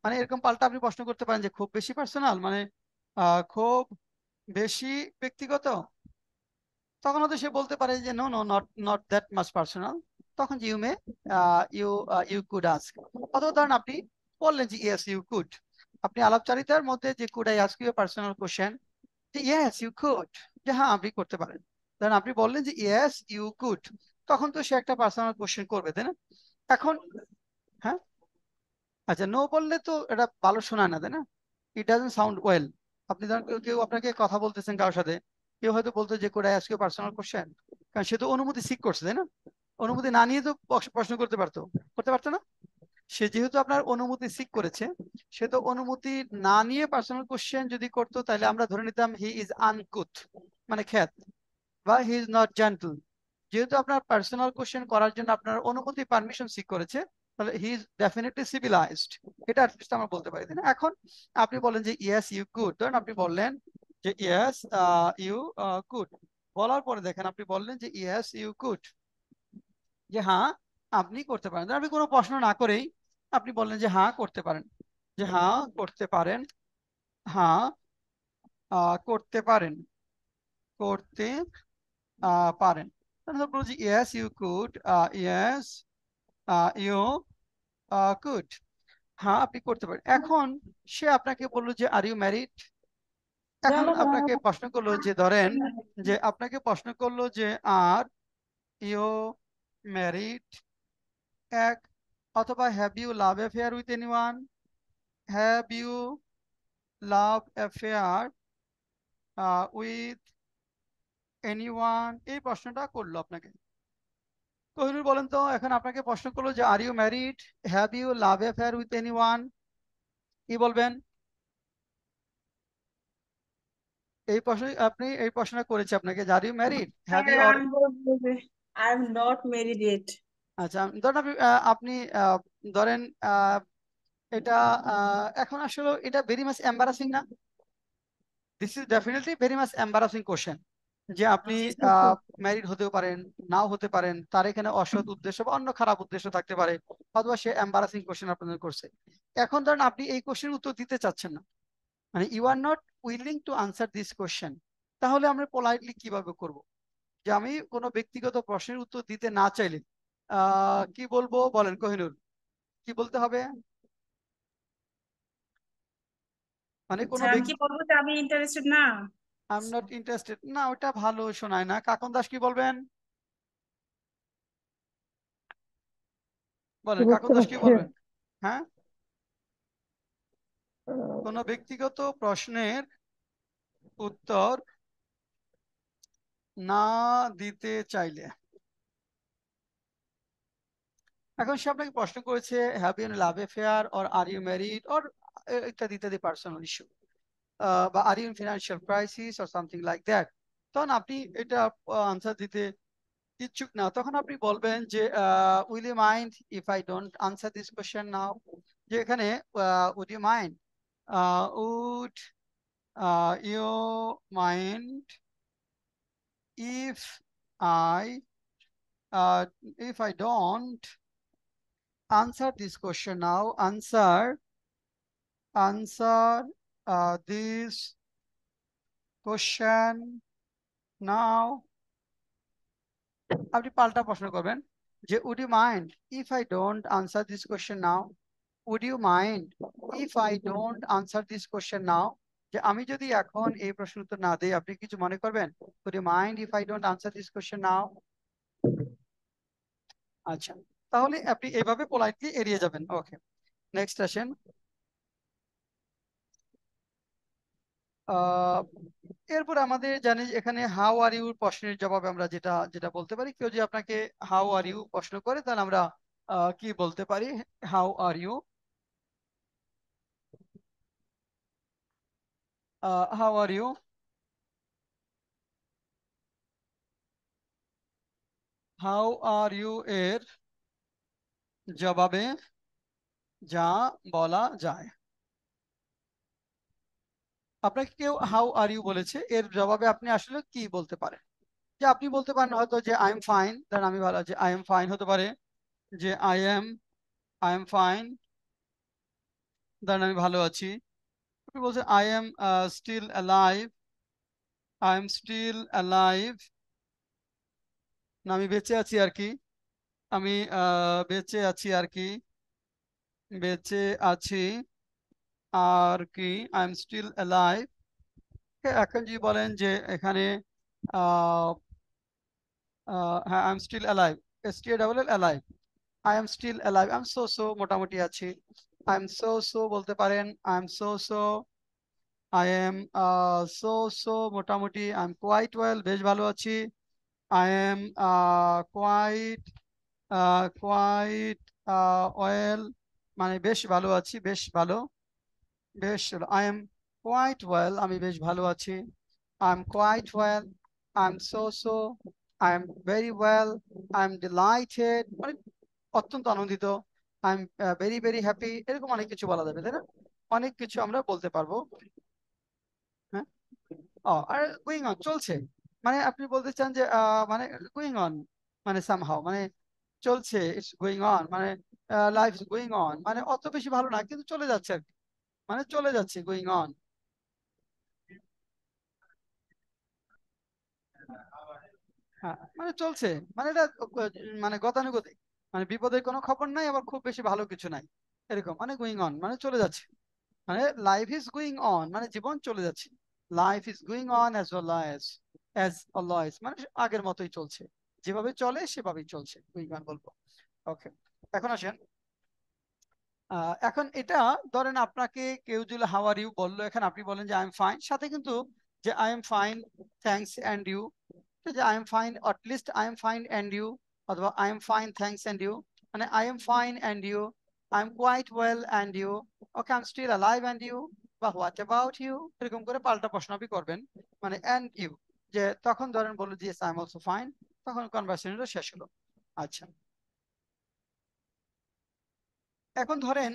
মানে এরকম পাল্টা আপনি প্রশ্ন করতে পারেন যে খুব বেশি পার্সোনাল মানে খুব বেশি ব্যক্তিগত। তখন হয়তো সে বলতে পারে যে no no not not that much personal, তখন যে you may you you could ask. অথবা ধরেন আপনি বললেন যে ইয়েস ইউ কুড, আপনি আলাপচারিতার মধ্যে যে could I ask you personal question, যে ইয়েস ইউ কুড, যে হ্যাঁ আপনি করতে পারেন। ধরেন আপনি বললেন যে ইয়েস ইউ কুড, তখন তো সে একটা পার্সোনাল কোশ্চেন করবে, তাই না? এখন হ্যাঁ, আচ্ছা, নো বললে তো এটা ভালো শোনায় না, তাই না? It doesn't sound well. আপনি ধরেন কেউ কেউ আপনাকে কথা বলতেছেন কারোর সাথে, কেউ হয়তো বলতো যে could I ask you personal question, কারণ সে তো অনুমতি সিক করছে, তাই না? অনুমতি না নিয়ে তো প্রশ্ন করতে পারতো না। সে যেহেতু আপনার অনুমতি সিক করেছে, সে তো অনুমতি না নিয়ে পার্সোনাল কোশ্চেন যদি করতো তাহলে আমরা ধরে নিতাম হি ইজ আনকুথ, মানে খ্যাত, বা হি ইজ নট জেন্টল। যেহেতু আপনার পার্সোনাল কোশ্চেন করার জন্য আপনার অনুমতি পারমিশন সিক করেছে, তাহলে হি ইজ ডেফিনেটলি সিভিলাইজড, এটা অ্যাটলিস্ট আমরা বলতে পারি, তাই না? এখন আপনি বলেন যে ইয়েস ইউ কুড, ধরেন আপনি বললেন যে ইয়েস ইউ কুড, বলার পরে দেখেন আপনি বললেন যে ইয়েস ইউ কুড, যে হ্যাঁ আপনি করতে পারেন। আপনি কোনো প্রশ্ন না করেই আপনি বললেন যে হ্যাঁ করতে পারেন, যে হ্যাঁ করতে পারেন, হ্যাঁ করতে পারেন, করতে পারেন। তাহলে বলছি yes you could, yes you could, হ্যাঁ আপনি করতে পারেন। এখন সে আপনাকে বললো যে আর ইউ ম্যারিড। এখন আপনাকে প্রশ্ন করলো যে ধরেন যে আপনাকে প্রশ্ন করলো যে আর ইউ ম্যারিড, এক, অথবা have you love affair with anyone, have you love affair with anyone, এই প্রশ্নটা করলো আপনাকে। কোহিনুর বলেন তো, এখন আপনাকে প্রশ্ন করলো যে are you married, have you love affair with anyone, কি বলবেন? এই প্রশ্নটা করেছে আপনাকে যে are you married, have you, or আমি বলবো যে I am not married yet. আচ্ছা ধরেন আপনি ধরেন এটা এখন আসলে এটা ভেরি মাচ এম্বারাসিং না? This is definitely very much embarrassing question, যে আপনি জি স্যার। ম্যারিড হতেও পারেন, নাও হতে পারেন, তার এখানে অসৎ উদ্দেশ্য বা অন্য খারাপ উদ্দেশ্য থাকতে পারে, অথবা সে এম্বারাসিং কোশ্চেন আপনাদের করছে। এখন ধরেন আপনি এই কোশ্চেনের উত্তর দিতে চাচ্ছেন না, মানে you are not willing to answer this question, তাহলে আমরা পোলাইটলি কিভাবে করব? যে আমি কোনো ব্যক্তিগত প্রশ্নের উত্তর দিতে না চাইলে কি বলবো বলেন কোহিনুর, কি বলতে হবে? মানে কোনো স্যার আমি ব্যক্তি, কি বলবো যে আমি ইন্টারেস্টেড না? আই এম নট ইন্টারেস্টেড, না ওটা ভালো শোনায় না। কাকন দাস কি বলবেন? বলেন কাকন বুঝতে দাস কি পারছি না। বলবেন? হ্যাঁ, আহ, কোনো ব্যক্তিগত প্রশ্নের উত্তর না দিতে চাইলে। এখন সে আপনাকে প্রশ্ন করেছে, have you love affair or are you married or ইত্যাদি ইত্যাদি পার্সোনাল ইস্যু, বা are you in financial crisis or something like that. তখন আপনি এটা আনসার দিতে ইচ্ছুক না, তখন আপনি বলবেন যে will you mind if I don't answer this question now, যে এখানে would you mind, would you mind if I if I don't answer this question now, answer this question now. আপনি পাল্টা প্রশ্ন করবেন যে would you mind if I don't answer this question now? Would you mind if I don't answer this question now? যে আমি যদি এখন এই প্রশ্নের উত্তর না দেই আপনি কিছু মনে করবেন? Would you mind if I don't answer this question now? আচ্ছা, তাহলে আপনি এভাবে পোলাইটলি এড়িয়ে যাবেন। ওকে, নেক্সট আসেন। আহ এরপর আমাদের জানি এখানে হাউ আর ইউ প্রশ্নের জবাবে আমরা যেটা যেটা বলতে পারি, কেউ যদি আপনাকে হাউ আর ইউ প্রশ্ন করে তাহলে আমরা কি বলতে পারি? How are you, how are you, how are you এর জবাবে যা বলা যায়, আপনাকে কেউ হাউ আর ইউ বলেছে, এর জবাবে আপনি আসলে কি বলতে পারেন? যে আপনি বলতে পারেন হয়তো যে আই এম ফাইন, দেন আমি ভালো, যে আই এম ফাইন হতে পারে, যে আই এম ফাইন, দেন আমি ভালো আছি। আপনি বলছেন I am still alive, I am still alive, না আমি বেঁচে আছি আর কি, আমি বেঁচে আছি আর কি, বেঁচে আছি আর কি, আই এম স্টিল অ্যালাইভ। এখন যদি বলেন যে এখানে আহ, হ্যাঁ I am still alive, STALL alive, I am still alive, I am so so মোটামুটি আছি, আই এম সো সো বলতে পারেন, I am so so, I am so so মোটামুটি, আই এম কোয়াইট ওয়েল বেশ ভালো আছি, I am quite quite well মানে বেশ ভালো আছি, বেশ ভালো, বেশ ভালো, আই এম কোয়াইট ওয়েল আমি বেশ ভালো আছি, I am quite well, I am so so, I am very well, I am delighted মানে অত্যন্ত আনন্দিত, I am very very happy, এরকম অনেক কিছু বলা যাবে তাই না? অনেক কিছু আমরা বলতে পারবো। হ্যাঁ, আর গোয়িং অন চলছে, মানে আপনি বলতে চান যে মানে গোয়িং অন মানে সামহাও মানে চলছে, ইটস গোয়িং অন মানে লাইফ ইজ গোয়িং অন মানে অত বেশি ভালো না কিন্তু চলে যাচ্ছে আর কি, মানে চলে যাচ্ছে, গোয়িং অন। হ্যাঁ মানে চলছে, মানে এটা মানে গতানুগতিক, মানে বিপদের কোনো খবর নাই আবার খুব বেশি ভালো কিছু নাই, এরকম মানে গোয়িং অন মানে চলে যাচ্ছে, মানে লাইফ ইজ গোয়িং অন মানে জীবন চলে যাচ্ছে, life is going on as well as always মানে আগের মতোই চলছে, যেভাবে চলে সেভাবেই চলছে, গোয়িং অন বলবো। ওকে, এখন আসেন, এখন এটা ধরেন আপনাকে কেউ যদি হাউ আর ইউ বললো, এখানে আপনি বলেন যে আই এম ফাইন, সাথে কিন্তু যে I am fine thanks and you, যে I am fine at least I am fine and you, অথবা I am fine thanks and you, মানে I am fine and you, I am quite well and you, okay I am still alive and you, বা what about you, এরকম করে পাল্টা প্রশ্ন আপনি করবেন, মানে অ্যান্ড ইউ, যে তখন ধরেন বললো যে আই এম অলসো ফাইন, তখন কনভারসেশনটা শেষ হলো। আচ্ছা, এখন ধরেন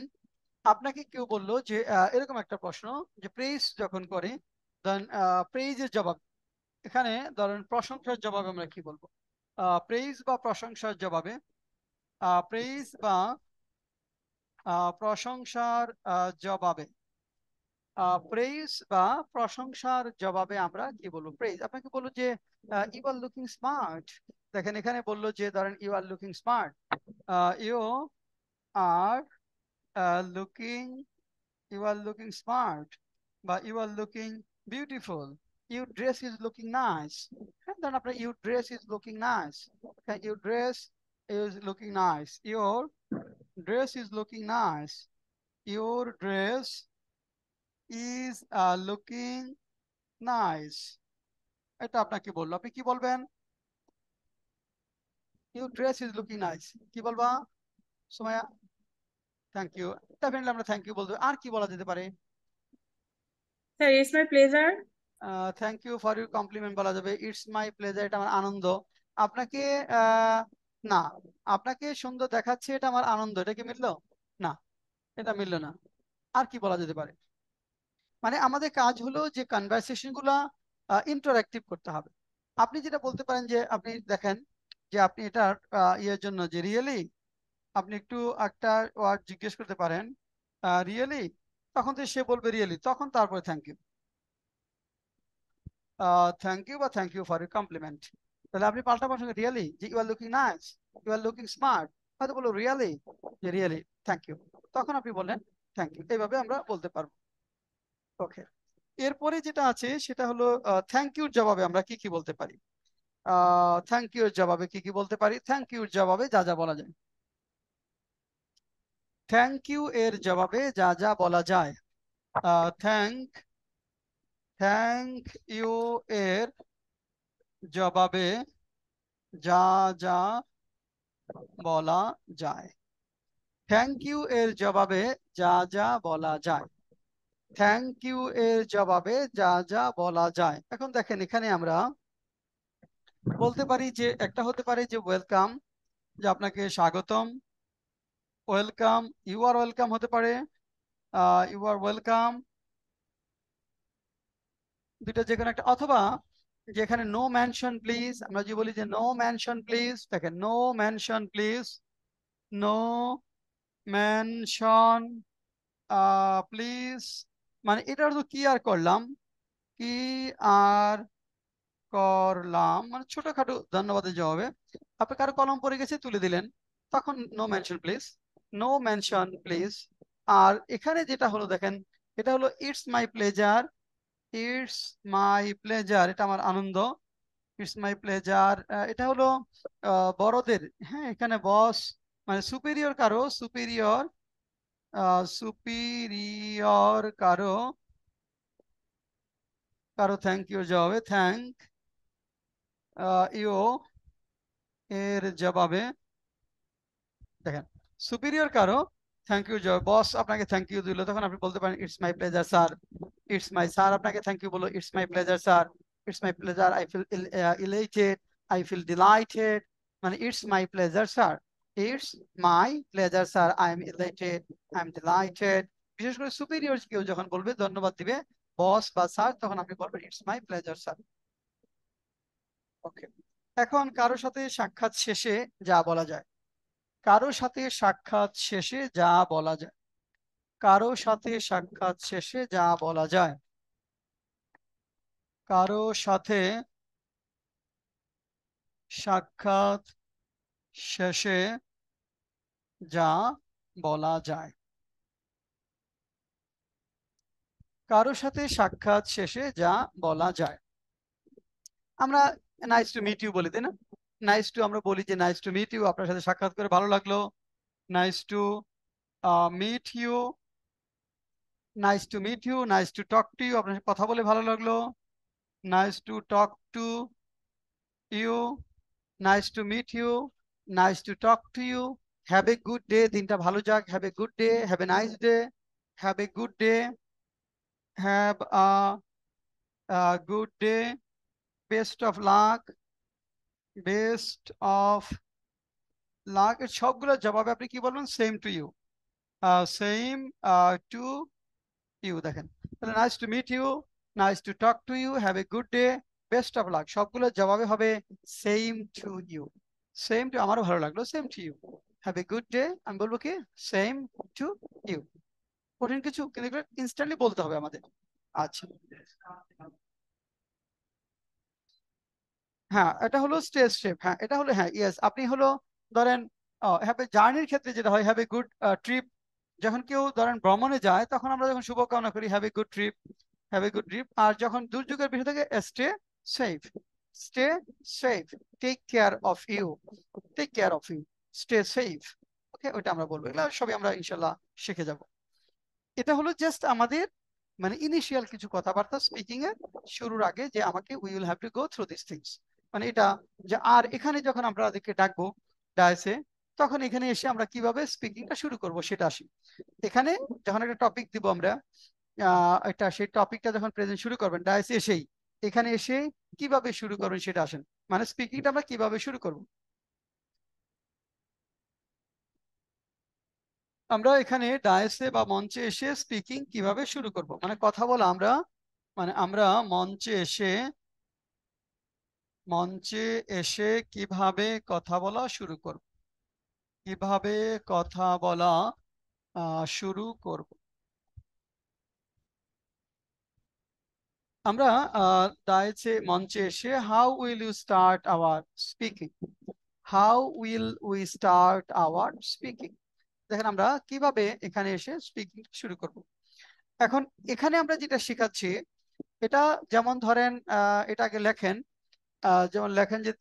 আপনাকে কেউ বললো যে এরকম একটা প্রশ্ন যে প্রেইজ যখন করে দেন প্রেইজের জবাব, এখানে ধরেন প্রশংসার জবাবে আমরা কি বলবো? প্রেইজ বা প্রশংসার জবাবে, প্রেইজ বা প্রশংসার জবাবে, প্রেইজ বা প্রশংসার জবাবে আমরা কি বলবো? প্রেইজ। আপনাকে বললো যে ইউ আর লুকিং স্মার্ট। দেখেন এখানে বললো যে ধরেন you are looking smart, you are looking, you are looking smart, but you are looking beautiful. Your dress is looking nice. And then after your dress is looking nice. Okay, your dress is looking nice. Your dress is looking nice. Your dress is looking nice. এটা আপনাকে বললো, আপনি কি বলবেন? Your dress is looking nice. কি বলবা Sumaiya? Thank you. Definitely আমরা thank you বলতে, আর কি বলা যেতে পারে? Sir it's my pleasure. Thank you for your compliment বলা যাবে, ইটস মাই প্লেজার, এটা আমার আনন্দ। আপনাকে না, আপনাকে সুন্দর দেখাচ্ছে, এটা আমার আনন্দ, এটা কি মিললো? না, এটা মিললো না। আর কি বলা যেতে পারে? মানে আমাদের কাজ হলো যে কনভারসেশন গুলা ইন্টারঅ্যাক্টিভ করতে হবে। আপনি যেটা বলতে পারেন যে আপনি দেখেন যে আপনি এটার ইয়ের জন্য যে রিয়েলি, আপনি একটু একটা ওয়ার্ড জিজ্ঞেস করতে পারেন রিয়েলি, তখন তো সে বলবে রিয়েলি, তখন তারপরে থ্যাংক ইউ। থ্যাংক ইউ বা thank you for your compliment. তাহলে আপনি পাল্টা প্রশ্ন রিয়েলি, যে you are looking nice, you are looking smart, হয়তো বললো রিয়েলি, যে রিয়েলি থ্যাংক ইউ, তখন আপনি বললেন থ্যাংক ইউ। এইভাবে আমরা বলতে পারবো। ওকে, এরপরে যেটা আছে সেটা হলো থ্যাংক ইউর জবাবে আমরা কি কি বলতে পারি? থ্যাংক ইউর জবাবে কি কি বলতে পারি? থ্যাংক ইউর জবাবে যা যা বলা যায়, থ্যাংক ইউ এর জবাবে যা যা বলা যায়, থ্যাংক থ্যাংক ইউ এর জবাবে যা যা বলা যায়, থ্যাংক ইউ এর জবাবে যা যা বলা যায়, থ্যাংক ইউ এর জবাবে যা যা বলা যায়। এখন দেখেন এখানে আমরা বলতে পারি যে একটা হতে পারে যে ওয়েলকাম, যে আপনাকে স্বাগতম, ওয়েলকাম, ইউ আর ওয়েলকাম হতে পারে, ইউ আর ওয়েলকাম, দুইটা যে কোনো একটা। অথবা যেখানে নো মেনশন প্লিজ, আমরা যদি বলি যে নো মেনশন প্লিজ, দেখেন no mention please, no mention please, মানে এটা তো কি আর করলাম, কি আর করলাম, মানে ছোটখাটো ধন্যবাদের জবাবে আপনি কারো কলম পড়ে গেছে তুলে দিলেন, তখন no mention please, no mention please. আর এখানে যেটা হলো দেখেন, এটা হলো it's my pleasure, it's my pleasure, এটা আমার আনন্দ, ইটস মাই প্লেজার। এটা হলো বড়দের, হ্যাঁ, এখানে বস মানে সুপিরিয়র কারো, সুপিরিয়র, সুপিরিয়র কারো, কারো থ্যাংক ইউ জবাবে থ্যাংক ইউ এর জবাবে, দেখেন সুপিরিয়র কারো থ্যাংক ইউ জবাবে, বস আপনাকে থ্যাংক ইউ দিল, তখন আপনি বলতে পারেন it's my pleasure sir, it's my, sir আপনাকে থ্যাংক ইউ বলো, it's my pleasure sir, it's my pleasure, I feel elated, I feel delighted, মানে it's my pleasure sir, it's my pleasure sir, I am elated, I am delighted. বিশেষ করে superior কেউ যখন বলবে, ধন্যবাদ দিবে বস বা স্যার, তখন আপনি বলবেন ইটস মাই প্লেজার স্যার। ওকে, এখন কারো সাথে সাক্ষাৎ শেষে যা বলা যায়, কারো সাথে সাক্ষাৎ শেষে যা বলা যায়, কারো সাথে সাক্ষাৎ শেষে যা বলা যায়, কারো সাথে সাক্ষাৎ শেষে যা বলা যায়, কারো সাথে সাক্ষাৎ শেষে যা বলা যায়। আমরা নাইস টু মিট ইউ বলি, তাই না? নাইস টু, আমরা বলি যে নাইস টু মিট ইউ, আপনার সাথে সাক্ষাৎ করে ভালো লাগলো, nice to meet you, nice to meet you, nice to talk to you, আপনার সাথে কথা বলে ভালো লাগলো, nice to talk to you, nice to meet you, nice to talk to you, have a good day, দিনটা ভালো যাক, have a good day, have a nice day, have a good day, have good day, best of luck, best of luck, এর সবগুলো জবাবে আপনি কি বলবেন? Same to you, same to you. দেখেন তাহলে nice to meet you, nice to talk to you, have a good day, best of luck, সবগুলো জবাবে হবে same to you. Same to, আমারও ভালো লাগলো, same to you. Have a good day, আমি বলবো কি সেম টু ইউ। কঠিন কিছু কিন্তু ইনস্ট্যান্টলি বলতে হবে আমাদের। আচ্ছা, হ্যাঁ এটা হলো স্টেজ শেপ। হ্যাঁ এটা হলো, হ্যাঁ ইয়েস, আপনি হলো ধরেন হ্যাভ এ জার্নির ক্ষেত্রে যেটা হয়, হ্যাভ এ গুড ট্রিপ। যখন কেউ ধরেন ভ্রমণে যায় তখন আমরা যখন শুভকামনা করি have a good trip, have a good trip. আর যখন দুর্যোগের বিষয় থেকে stay safe, stay safe, take care of you, take care of you, stay safe. Okay, ওইটা আমরা বলবো, এগুলো সবই আমরা ইনশাল্লাহ শিখে যাব। এটা হলো জাস্ট আমাদের মানে ইনিশিয়াল কিছু কথাবার্তা স্পিকিং এর শুরুর আগে, যে আমাকে we will have to go through this things. মানে এটা যে, আর এখানে যখন আমরা ওদেরকে ডাকবো ডায়াসে, তখন এখানে এসে আমরা কিভাবে স্পিকিংটা শুরু করব সেটা আসি। এখানে যখন একটা টপিক দিব আমরা, এটা সেই টপিকটা যখন প্রেজেন্ট শুরু করবেন ডায়াসে এসেই, এখানে এসে কিভাবে শুরু করবেন সেটা আসেন, মানে স্পিকিংটা আমরা কিভাবে শুরু করব। আমরা এখানে ডায়াসে বা মঞ্চে এসে স্পিকিং কিভাবে শুরু করব, মানে কথা বলা আমরা, মানে আমরা মঞ্চে এসে কিভাবে কথা বলা শুরু করব, কিভাবে কথা বলা শুরু করব। আমরা ডায়াসে মঞ্চে এসে how will you start our speaking, how will we start our speaking. দেখেন আমরা কিভাবে এখানে এসে স্পিকিং শুরু করব। এখন এখানে আমরা যেটা শেখাচ্ছি, এটা যেমন ধরেন এটাকে লেখেন, যেমন লেখেন যে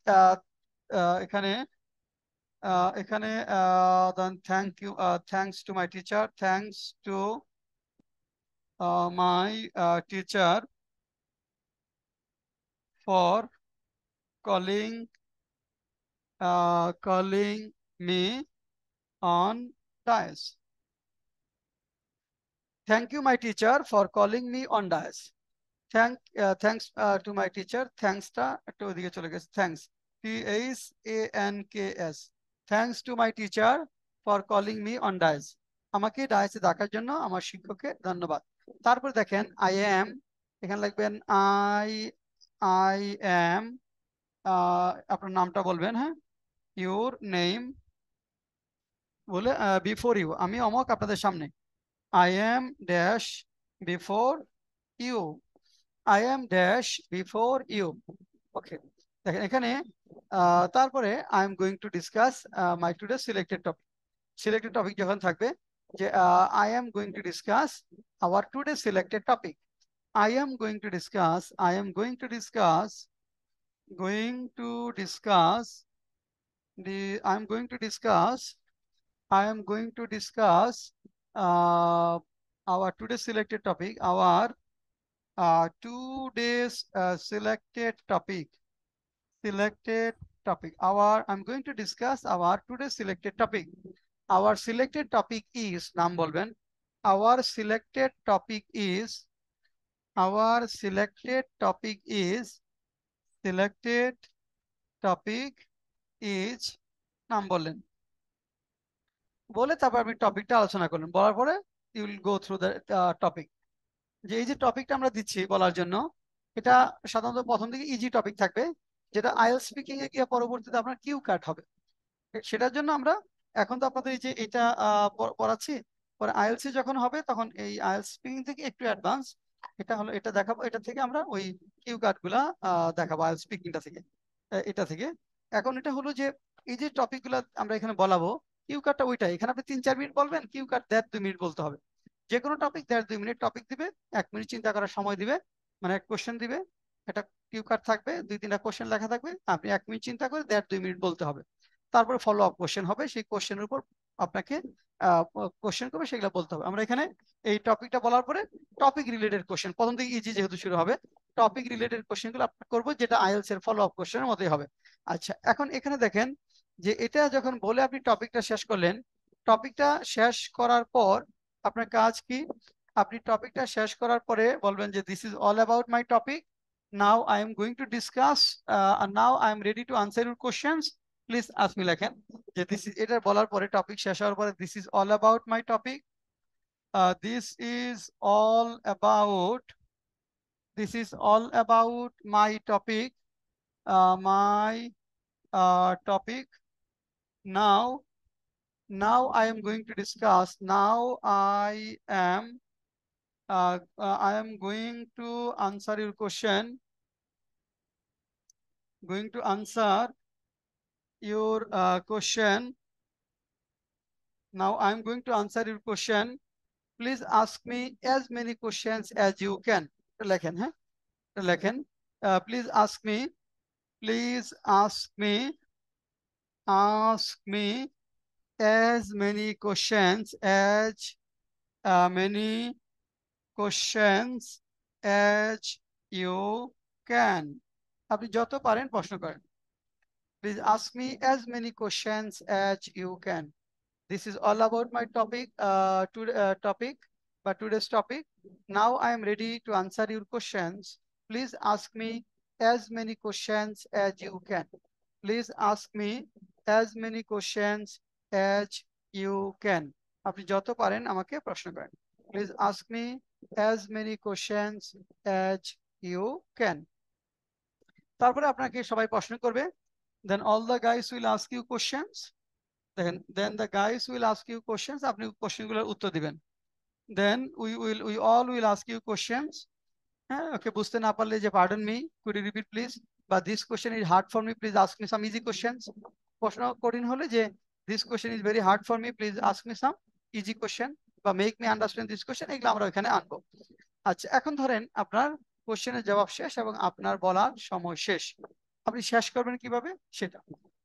এখানে এখানে thank you, thanks to my teacher, thanks to my teacher for calling calling me on dais. Thank you my teacher for calling me on dais. Thanks to my teacher, থ্যাংকসটা একটু ওদিকে চলে গেছে, thanks, THANKS, thanks to my teacher for calling me on dais, আমাকে ডায়াসে ডাকার জন্য আমার শিক্ষককে ধন্যবাদ। তারপর দেখেন আই এম, এখানে লিখবেন আই এম, আপনার নামটা বলবেন, হ্যাঁ ইউর নেম বলে, বিফোর ইউ, আমি অমক আপনাদের সামনে, I am dash before you, I am dash before you. Okay, দেখেন এখানে তারপরে I am going to discuss my today selected topic. Selected topic যখন থাকবে, যে I am going to discuss our today selected topic, I am going to discuss, I am going to discuss, going to discuss I am going to discuss, I am going to discuss our today's selected topic, our today's selected topic, I'm going to discuss our today's selected topic. Our selected topic is, নাম বলবেন, our selected topic is, our selected topic is, selected topic is, নাম বললেন, বলে তারপর আপনি টপিকটা আলোচনা করলেন, বলার পরে you will go through the topic. যে এই যে টপিকটা আমরা দিচ্ছি বলার জন্য, এটা সাধারণত প্রথম দিকে ইজি টপিক থাকবে, যেটা আইএলটিএস স্পিকিং এ গিয়ে পরবর্তীতে আপনার কিউ কাট হবে। সেটার জন্য আমরা এখন তো আপনাদের এই যে এটা পড়াচ্ছি, পরে আইএলটিএস যখন হবে তখন এই আইএলটিএস স্পিকিং থেকে একটু অ্যাডভান্স, এটা হলো এটা দেখাবো, এটা থেকে আমরা ওই কিউ কাট গুলা দেখাবো আইএলটিএস স্পিকিংটা থেকে, এটা থেকে। এখন এটা হলো যে এই যে টপিক গুলা আমরা এখানে বলাবো, কিউ কাটটা ওইটাই, এখানে আপনি 3-4 মিনিট বলবেন, কিউ কাট 1.5-2 মিনিট বলতে হবে। যে কোনো টপিক 1.5-2 মিনিট টপিক দিবে, 1 মিনিট চিন্তা করার সময় দিবে, মানে এক কোশ্চেন দিবে, একটা কিউ কার্ড থাকবে, 2-3টা কোশ্চেন লেখা থাকবে, আপনি 1 মিনিট চিন্তা করে 1.5-2 মিনিট বলতে হবে। তারপরে ফলো আপ কোশ্চেন হবে, সেই কোশ্চেনের উপর আপনাকে কোশ্চেন করবে, সেগুলো বলতে হবে। আমরা এখানে এই টপিকটা বলার পরে টপিক রিলেটেড কোশ্চেন, প্রথম থেকে ইজি যেহেতু শুরু হবে, টপিক রিলেটেড কোশ্চেন গুলো করবো, যেটা আইএলটিএস এর ফলো আপ কোশ্চেনের মতোই হবে। আচ্ছা, এখন এখানে দেখেন যে এটা যখন বলে আপনি টপিকটা শেষ করলেন, টপিকটা শেষ করার পর আপনার কাজ কি, আপনি টপিকটা শেষ করার পরে বলবেন যে this is all about my topic, now I am going to discuss, now I am ready to answer your questions, please ask me লেখেন যে দিস ইজ, এটা বলার পরে টপিক শেষ হওয়ার পরে this is all about my topic, this is all about, this is all about my topic, my topic. Now I am going to discuss, now I am going to answer your question, going to answer your question. Now I am going to answer your question. Please ask me as many questions as you can. লেখেন, হ্যাঁ লেখেন, please ask me, please ask me as many questions many questions as you can. আপনি যত পারেন প্রশ্ন করেন। Please ask me as many questions as you can. This is all about my topic, but today's topic. Now I am ready to answer your questions. Please ask me as many questions as you can. Please ask me as many questions as you can. আপনি যত পারেন আমাকে প্রশ্ন করেন। Please ask me as many questions as you can. তারপরে আপনাকে সবাই প্রশ্ন করবে। Then all the guys will ask you questions. Then the guys will ask you questions. আপনি কোশ্চেনগুলোর উত্তর দিবেন। Then we all will ask you questions. হ্যাঁ, ওকে বুঝতে না পারলে যে pardon me, could you repeat please? But this question is hard for me, please ask me some easy questions. প্রশ্ন কঠিন হলে যে this question is very hard for me, please ask me some easy question বা make me understand this question, এগুলো আমরা ওখানে আনবো। আচ্ছা, এখন ধরেন আপনার কোশ্চেনের জবাব শেষ এবং আপনার বলার সময় শেষ, আপনি শেষ করবেন কিভাবে সেটা।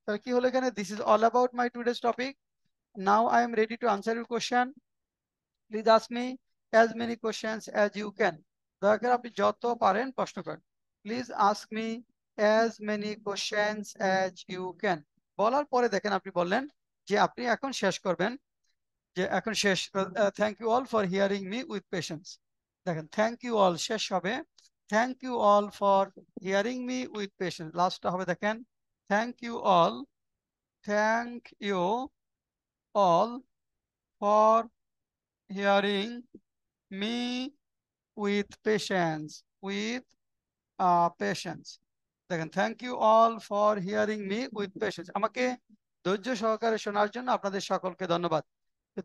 তাহলে কি হলো এখানে, this is all about my today's topic. Now I am ready to answer your question. Please ask me as many questions as you can. দয়া করে আপনি যত পারেন প্রশ্ন করেন। Please ask me as many questions as you can. বলার পরে দেখেন আপনি বললেন যে আপনি এখন শেষ করবেন, যে এখন শেষ, thank you all for hearing me with patience. দেখেন থ্যাংক ইউ অল শেষ হবে, thank you all for hearing me with patience. লাস্টটা হবে দেখেন thank you all, thank you all for hearing me with patience, with patience. দেখেন thank you all for hearing me with patience. আমাকে ধৈর্য সহকারে শোনার জন্য আপনাদের সকলকে ধন্যবাদ।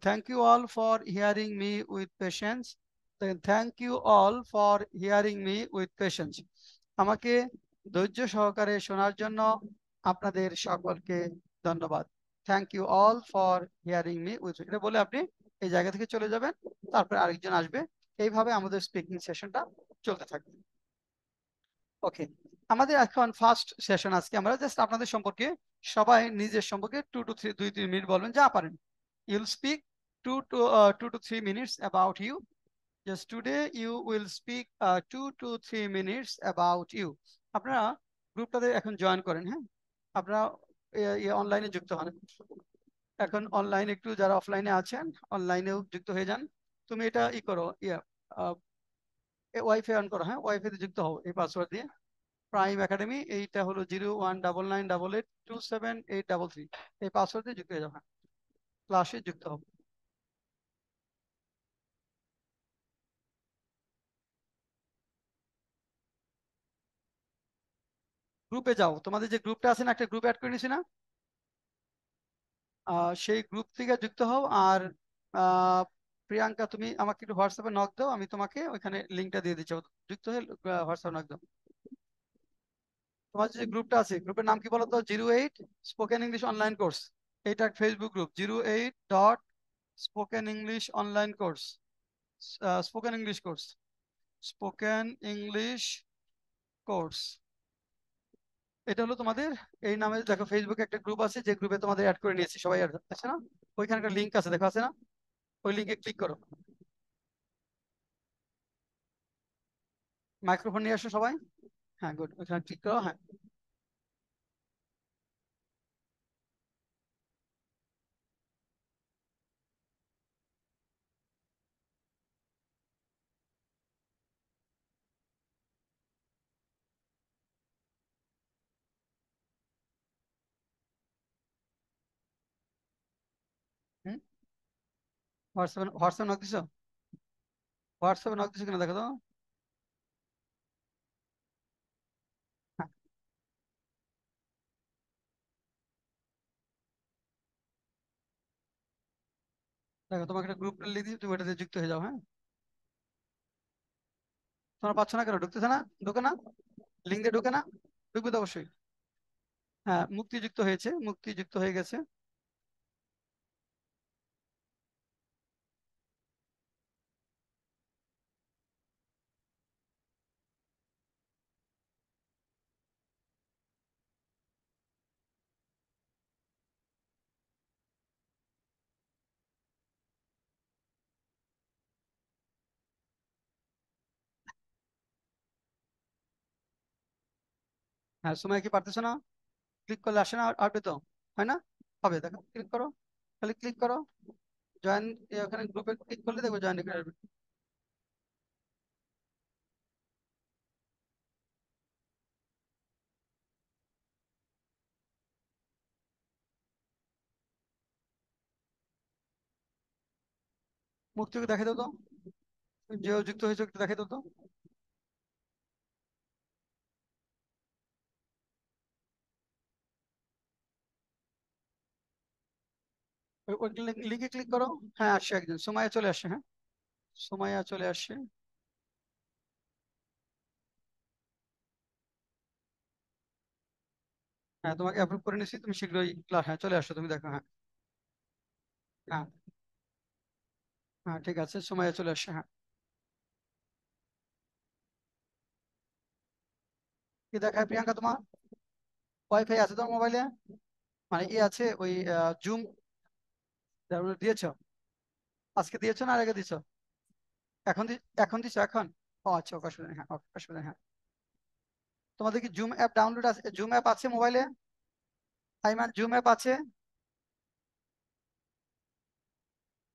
Thank you all for hearing me with patience. দেখেন thank you all for hearing me with patience. আমাকে ধৈর্য সহকারে শোনার জন্য আপনাদের সকলকে ধন্যবাদ। Thank you all for hearing me with, এটা বলে আপনি এই জায়গা থেকে চলে যাবেন, তারপরে আরেকজন আসবে, এইভাবে আমাদের স্পিকিং সেশনটা চলতে থাকবে। ওকে, আমাদের এখন ফার্স্ট সেশন। আজকে আমরা জাস্ট আপনাদের সম্পর্কে, সবাই নিজের সম্পর্কে 2 to 3 মিনিট বলবেন, যা পারেন। ইউল speak 2 to 3 minutes about you. Just today you will speak 2 to 3 minutes about you. আপনারা গ্রুপটাতে এখন জয়েন করেন, হ্যাঁ আপনারা অনলাইনে যুক্ত হন। এখন অনলাইন একটু, যারা অফলাইনে আছেন অনলাইনেও যুক্ত হয়ে যান। তুমি এটা করো, ওয়াইফাই অন করো, হ্যাঁ ওয়াইফাইতে যুক্ত হও এই পাসওয়ার্ড দিয়ে। প্রাইম একাডেমি, এইটা হলো 0199882783, এই পাসওয়ার্ড দিয়ে যুক্ত হয়ে যাবেন, ক্লাসে যুক্ত হবো। গ্রুপে যাও, তোমাদের যে গ্রুপটা আছে না, একটা গ্রুপ অ্যাড করে নিছি না, সেই গ্রুপ থেকে যুক্ত হও। আর প্রিয়াঙ্কা, তুমি আমাকে একটু হোয়াটসঅ্যাপে নক দাও, আমি তোমাকে ওইখানে লিঙ্কটা দিয়ে দিচ্ছি, যুক্ত হয়ে হোয়াটসঅ্যাপ নক দাও। তোমার যে গ্রুপটা আছে, গ্রুপের নাম কি বলো তো, 08 স্পোকেন ইংলিশ অনলাইন কোর্স। এটা Facebook group 08.spoken-english-online-course, spoken English course, spoken English course. এটা হলো তোমাদের এই নামে, দেখো ফেসবুকে একটা গ্রুপ আছে, যে গ্রুপে তোমাদের অ্যাড করে নিয়েছি, সবাই অ্যাড আছে না, ওইখানে একটা লিঙ্ক আছে, দেখো আছে না, ওই লিঙ্কে ক্লিক করো। মাইক্রোফোন নিয়ে আসো সবাই, হ্যাঁ গুড, ওইখানে ক্লিক করো, হ্যাঁ। হোয়াটসঅ্যাপ নক দিছো? হোয়াটসঅ্যাপে নক দিছো কিনা দেখো তো। হ্যাঁ, দেখো তোমাকে একটা গ্রুপ লিখে দিই, তুমি ওটাতে যুক্ত হয়ে যাও। হ্যাঁ, তোমরা পাচ্ছ না কেন? ঢুকতেছে না? ঢুকে না? লিঙ্ক দিয়ে ঢুকে না? ঢুকবে তো অবশ্যই। হ্যাঁ, মুক্তিযুক্ত হয়েছে, মুক্তিযুক্ত হয়ে গেছে। হ্যাঁ, সময় কি পারতেছো না? ক্লিক করলে আসে না? আসবে তো? হয় না? হবে, দেখো ক্লিক করো, খালি ক্লিক করো, জয়েন। ওখানে গ্রুপে ক্লিক করলে দেখো জয়েন করে আসবে। মুক্তিকে দেখে দাও তো, যে যুক্ত হয়েছে একটু দেখে দাও তো। ওই লিঙ্কে ক্লিক করো। হ্যাঁ, আসছে একজন, সময় চলে আসছে। হ্যাঁ, সময় চলে আসছে। হ্যাঁ, তোমাকে অ্যাপ্রুভ করে নিচ্ছি, তুমি শীঘ্রই ক্লাস, হ্যাঁ চলে আসো, তুমি দেখো। হ্যাঁ, হ্যাঁ, হ্যাঁ, ঠিক আছে, সময় চলে আসছে। হ্যাঁ, কি দেখায় প্রিয়াঙ্কা তোমার? ওয়াইফাই আছে তোমার মোবাইলে? মানে ই আছে, ওই জুম দিয়েছো? আজকে দিয়েছো না আর আগে দিছো? এখন এখন দিছো এখন? ও আচ্ছা, ওকে, অসুবিধা নেই। হ্যাঁ, ওকে, অসুবিধা নেই। হ্যাঁ, তোমাদের কি জুম অ্যাপ ডাউনলোড আছে? জুম অ্যাপ আছে মোবাইলে? আইমান, জুম অ্যাপ আছে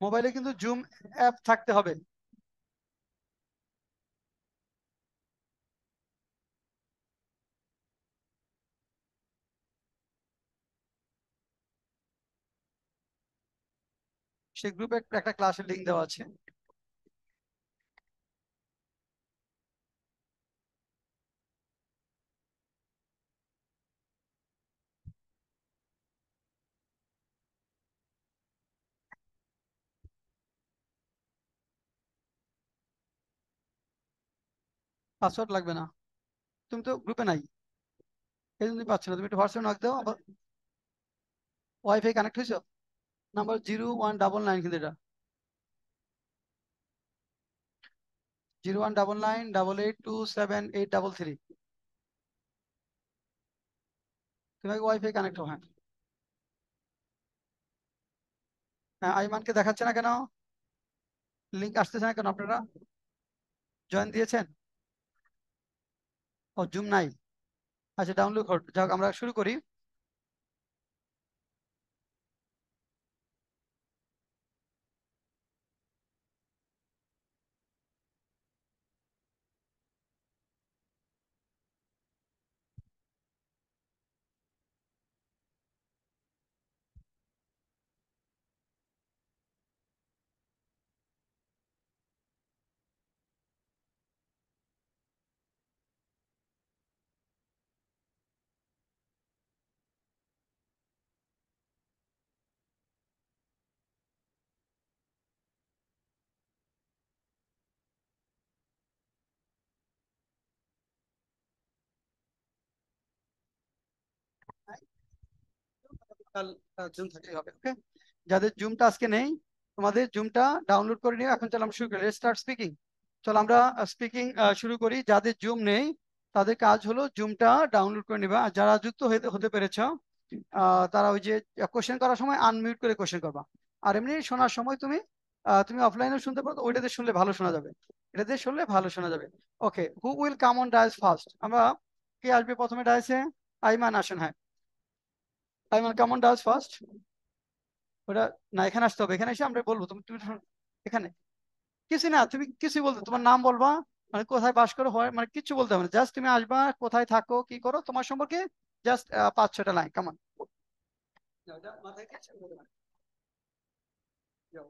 মোবাইলে? কিন্তু জুম অ্যাপ থাকতে হবে। সেই গ্রুপে একটা ক্লাসের লিঙ্ক দেওয়া আছে। পাসওয়ার্ড লাগবে না, তুমি তো গ্রুপে নাই, এই জন্য তুমি পাচ্ছ না। তুমি একটু হোয়াটসঅ্যাপ নক দাও আবার। ওয়াইফাই কানেক্ট হয়েছো? নাম্বার 0199, কিন্তু এটা 0199882783। তুমি ওয়াইফাই কানেক্ট হো। হ্যাঁ, হ্যাঁ, আইমানকে দেখাচ্ছে না কেন? লিঙ্ক আসতেছে না কেন? আপনারা জয়েন দিয়েছেন? ও, জুম নাই। আচ্ছা, ডাউনলোড কর, যাক আমরা শুরু করি। কাল জুম থাকলেই হবে। ওকে, যাদের জুমটা আজকে নেই, তোমাদের জুমটা ডাউনলোড করে নিও। এখন চলো আমরা শুরু করি, স্টার্ট স্পিকিং। চলো আমরা স্পিকিং শুরু করি। যাদের জুম নেই তাদের কাজ হলো জুমটা ডাউনলোড করে নিবা। আর যারা যুক্ত হতে হতে পেরেছ, তারা ওই যে কোশ্চেন করার সময় আনমিউট করে কোশ্চেন করবা। আর এমনি শোনার সময় তুমি তুমি অফলাইনেও শুনতে পারো, তো ওইটাতে শুনলে ভালো শোনা যাবে, এটাতে শুনলে ভালো শোনা যাবে। Okay, who will come on dais first? আমরা, কে আসবে প্রথমে ডায়াসে? আইমান আসেন। হ্যাঁ, Aiman come on dais first. ওটা না, এখানে আসতে হবে, এখানে এসে আমরা বলবো। তুমি তুমি এখানে কিছু না, তুমি কিছু বলতে, তোমার নাম বলবা, মানে কোথায় বাস করো, হয় মানে কিছু বলতে হবে না, জাস্ট তুমি আসবা, কোথায় থাকো, কি করো, তোমার সম্পর্কে জাস্ট 5-6টা লাইন। কামান, মাথায় কিছু বলবে না। যাও।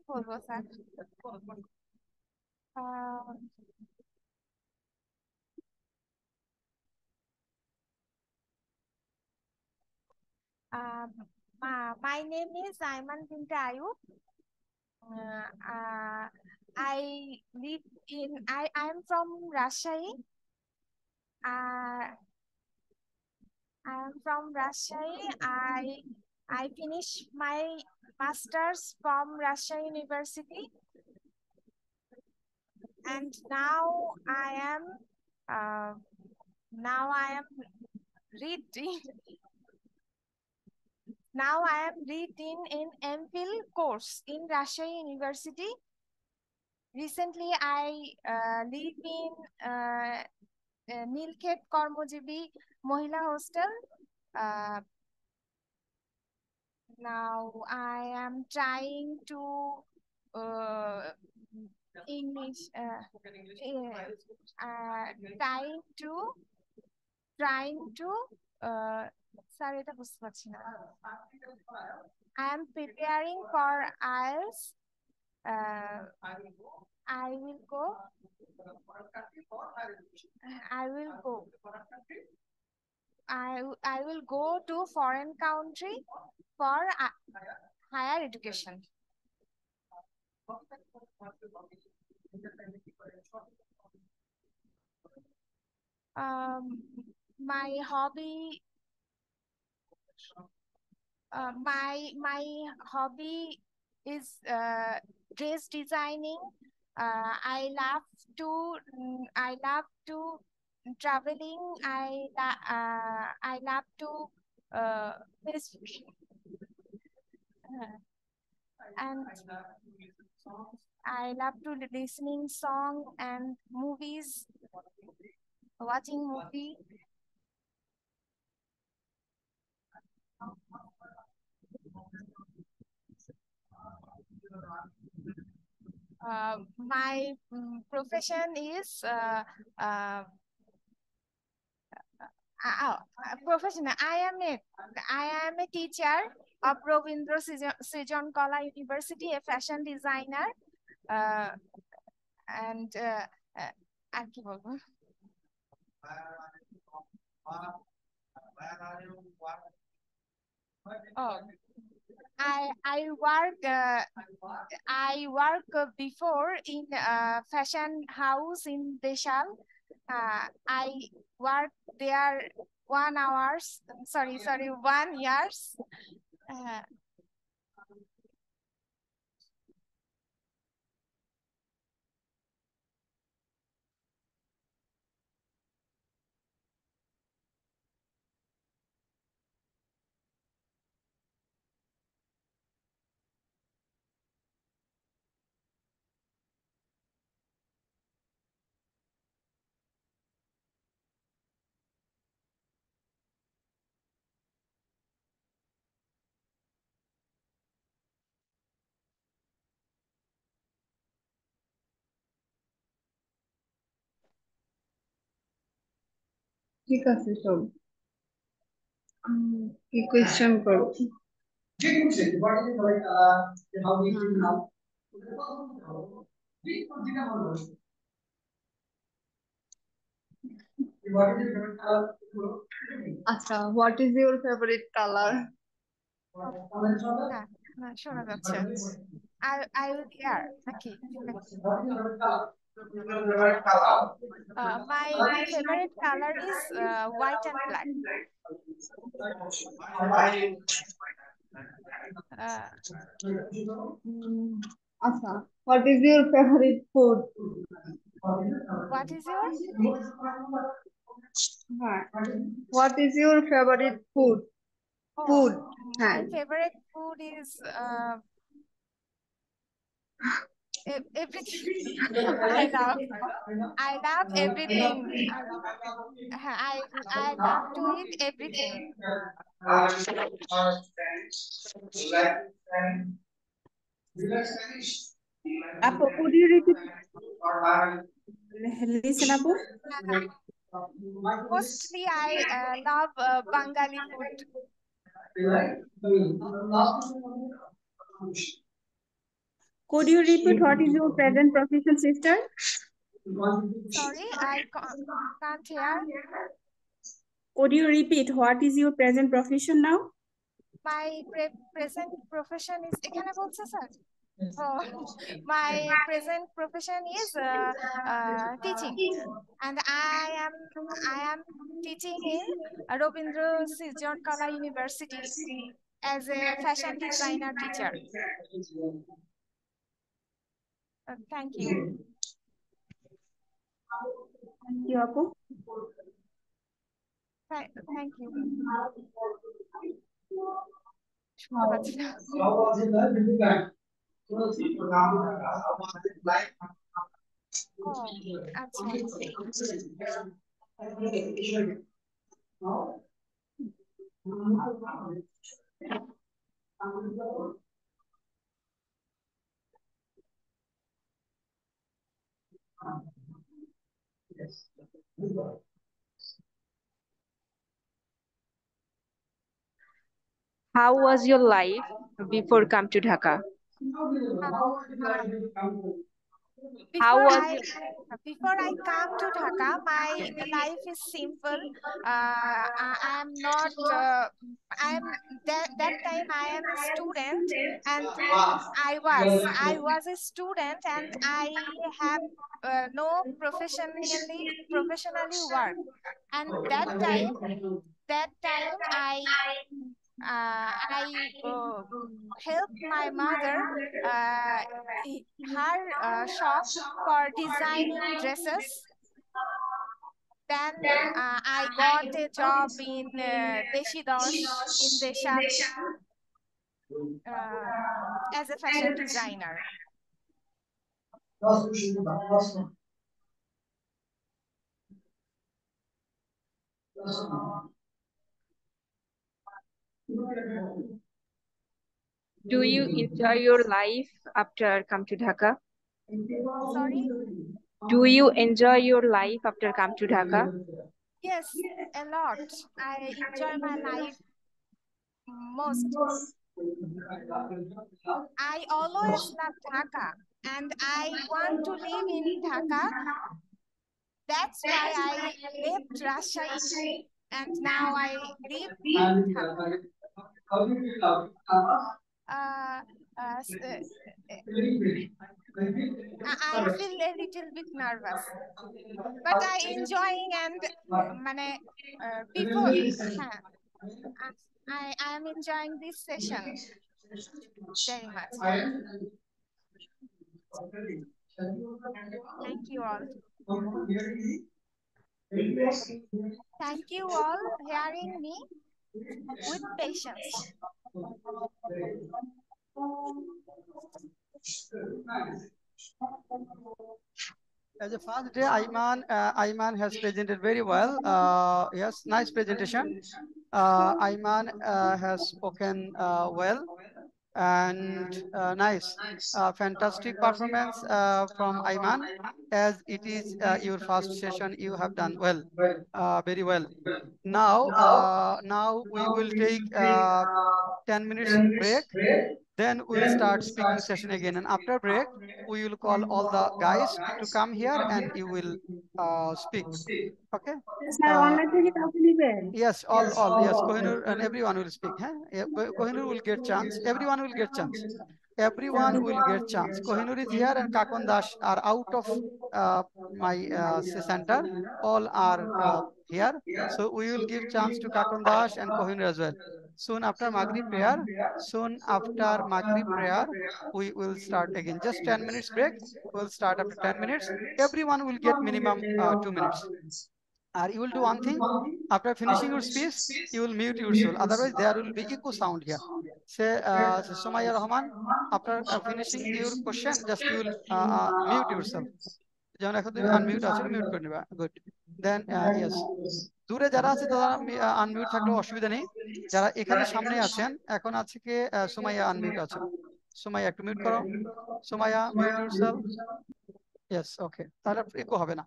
বলবো sir? My name is Ayman Binte Ayub. I live I am from Rajshahi. I am from Rajshahi. I finished my masters from Rajshahi University, and now I am reading. Now I am reading in MPhil course in Rajshahi University. Recently, I live in Nilkhet Kormojibi Mohila Hostel. Now I am trying to English, trying to sorry, এটা বুঝতে পারছি না. I am preparing for IELTS. I will go. I will go to foreign country for higher education. My hobby is dress designing. I love to traveling. I love to and I love to listening song and movies, watching movie. My profession is profession. I am a teacher of Ravindra Srijan Kala University, a fashion designer, and আর কি বলবো? Oh, I work before in a fashion house in Deshal. I work there 1 hours. Sorry, 1 years. ঠিক আছে সব কি question করো? আচ্ছা, what is your favourite colour? শোনা যাচ্ছে। I will hear নাকি? My favorite color is white and black. আচ্ছা, what is your favorite food? What is your? What is your favorite food? Food. My favorite food is everything. I love everything. I love to eat everything. Apple, could you repeat? Listen, Apu. Mostly I love Bengali food. Could you repeat what is your present profession, sister? Sorry, I can't hear. Could you repeat what is your present profession now? My present profession is এখানে বলছে sir my present profession is teaching, and I am teaching in Robindra Srijan Kala University as a fashion designer teacher. Thank you. Thank you, Apu. Thank you. শুনতে পাচ্ছি না। ও আচ্ছা। How was your life before come to Dhaka? Before I come to Dhaka, my life is simple. I am not. I am that time I am a student, and I was a student, and I have no professionally work. And that time I helped my mother her shop for designing dresses. Then I got a job in Deshi Dosh in Deshat as a fashion designer. Do you enjoy your life after come to Dhaka? Sorry? Do you enjoy your life after come to Dhaka? Yes, a lot. I enjoy my life most. I always love Dhaka, and I want to live in Dhaka. That's why I left Rajshahi, and now I live in Dhaka. I feel a little bit nervous, but I enjoying, and before I am enjoying this session very much. Thank you all. Thank you all hearing me with patience. As a first day, Ayman has presented very well. Yes, nice presentation. Ayman has spoken well, and nice, fantastic performance from Ayman. As it is your first session, you have done well, very well. Now we will take 10 minutes break. Then we'll start speaking session again. And after break, we will call all the guys to come here and you will speak. Okay? Yes, all. Yes, Kohinoor and everyone will speak. Huh? Yeah, Kohinoor will get chance. Everyone will get chance. Everyone will get chance. Kohinoor is here and Kakon Dash are out of my center. All are here. So we will give chance to Kakon Dash and Kohinoor as well. Soon after Maghrib prayer, we will start again. Just 10 minutes break. We'll start after 10 minutes. Everyone will get minimum 2 minutes. You will do one thing. After finishing your speech, you will mute yourself. Otherwise, there will be echo sound here. Say, Somaya Rahman, after finishing your question, just you will mute yourself. Unmute আছে mute করে নেবা good then yes দূরে যারা আছে তারা unmute থাকলেও অসুবিধা নেই যারা এখানে সামনে আছেন এখন আছে কি সুমাইয়া আনমিউট আছেন সুমাইয়া একটু মিউট করো সুমাইয়া মিউট ইউরসেলফ ইয়েস, ওকে, তাহলে ইকো হবে না।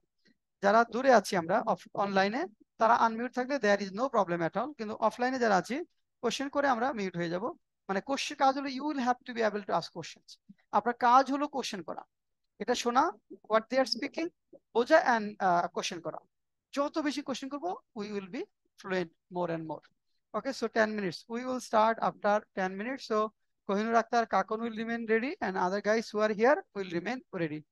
যারা দূরে আছি আমরা অনলাইনে, তারা আনমিউট থাকলে there is no problem at all, কিন্তু অফলাইনে যারা আছি কোশ্চেন করে আমরা মিউট হয়ে যাব। মানে কোশ্চেন কাজ হলো you will have to be able to ask questions. আপনার কাজ হলো কোশ্চেন করা, এটা শোনা, হোয়াট দে আর স্পিকিং, বোঝা অ্যান্ড কোশ্চেন করা। যত বেশি কোশ্চেন করবো we will be fluent more and more. Okay, so 10 minutes. We will start after 10 minutes. So Kohinoor Akhtar, Kakon will remain ready and other guys who are here will remain ready.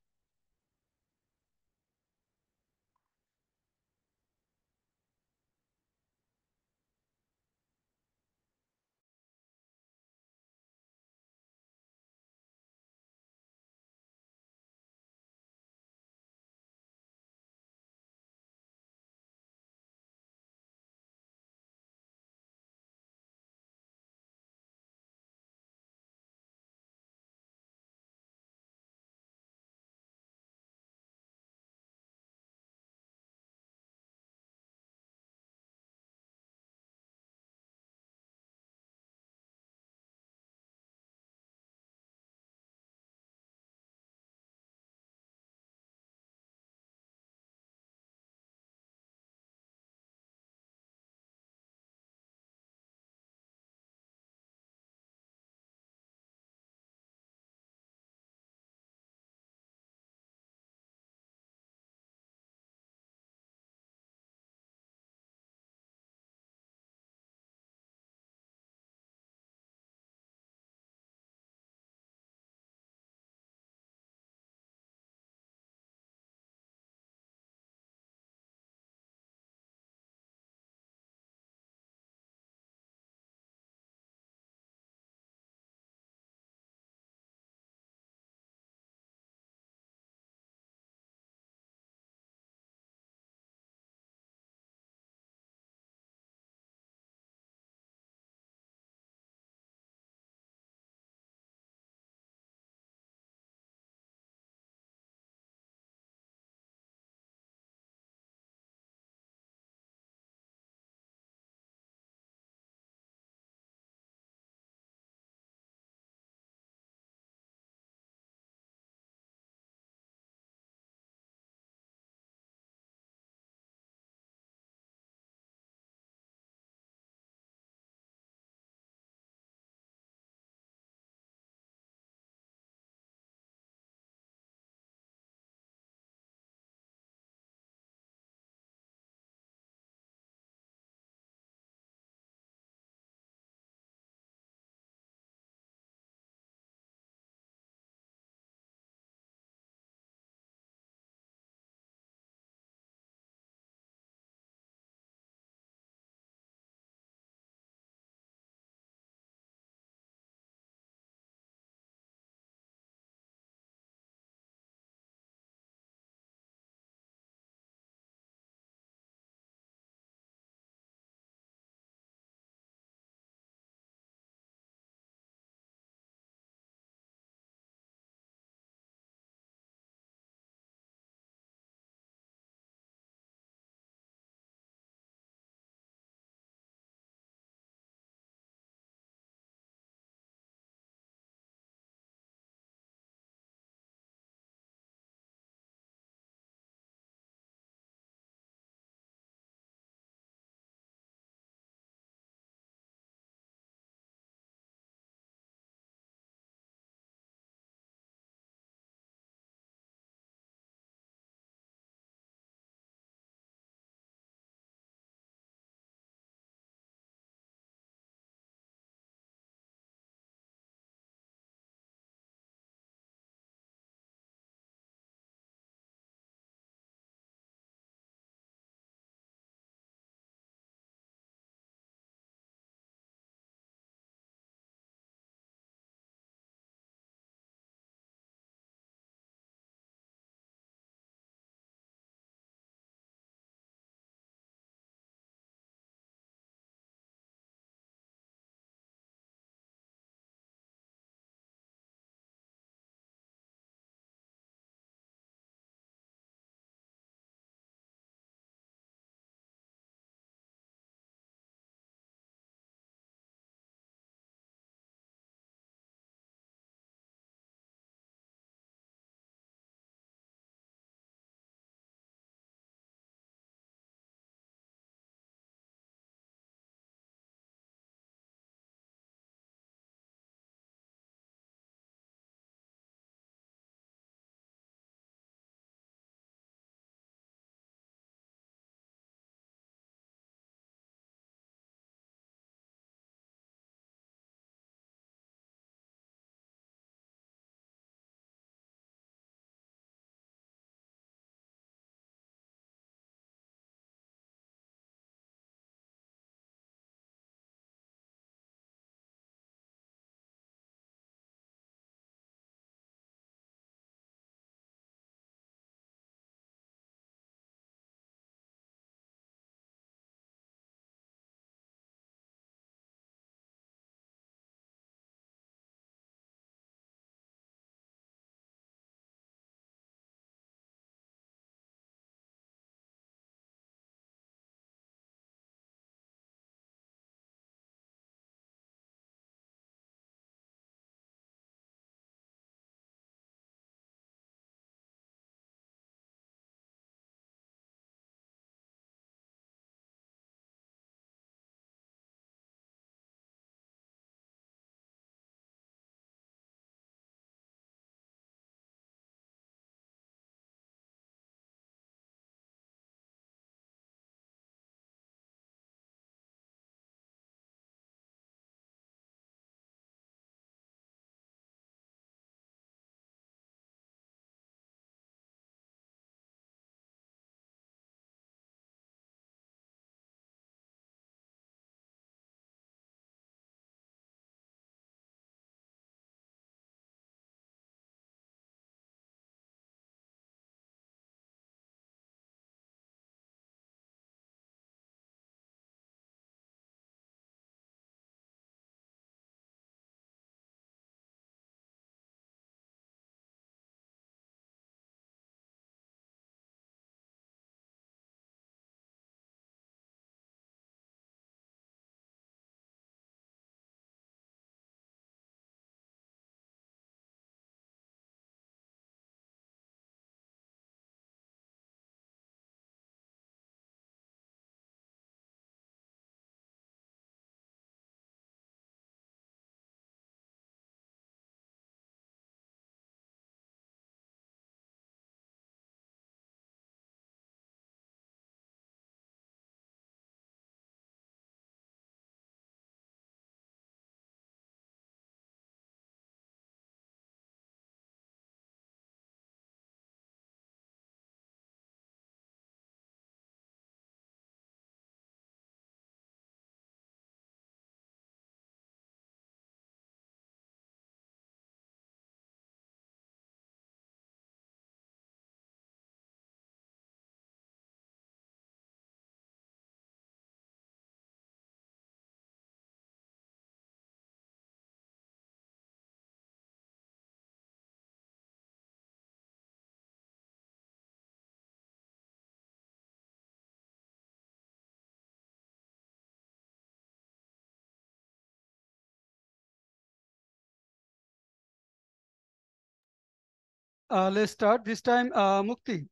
Let's start. This time, Mukti.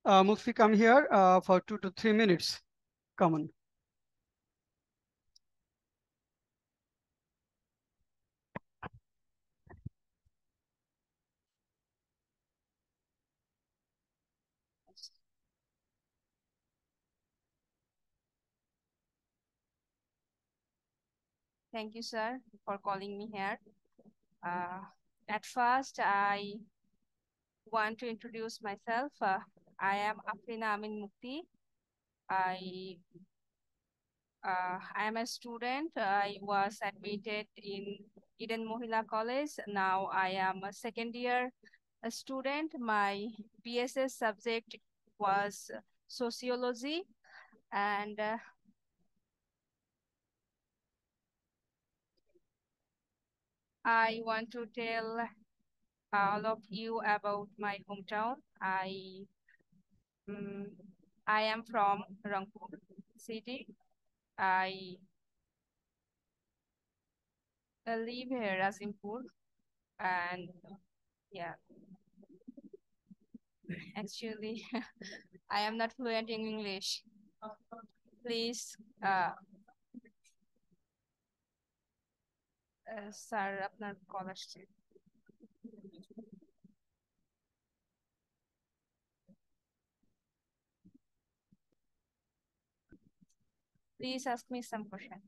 Mukti, come here for 2 to 3 minutes. Come on. Thank you, sir, for calling me here. At first, I want to introduce myself. I am Afrina Amin Mukti. I am a student. I was admitted in Eden Mohila College. Now I am a second year student. My BSS subject was sociology, and I want to tell all of you about my hometown. I am from Rangpur city. I live here Razimpur, and yeah, actually, I am not fluent in English. Please, sir আপনার call আসছে। Please ask me some question.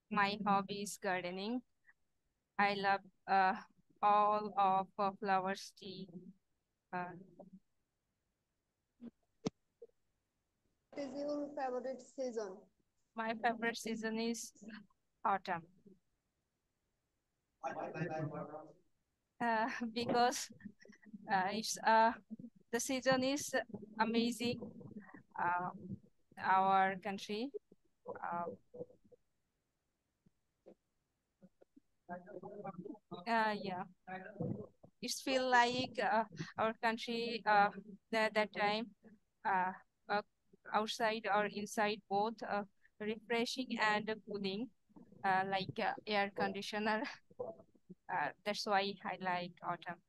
My hobby is gardening. I love all of flowers tea. What is your favorite season? My favorite season is autumn. Because it's the season is amazing. Our country. Yeah, it's feel like our country that time uh, outside or inside both refreshing and cooling, like air conditioner. That's why I like autumn.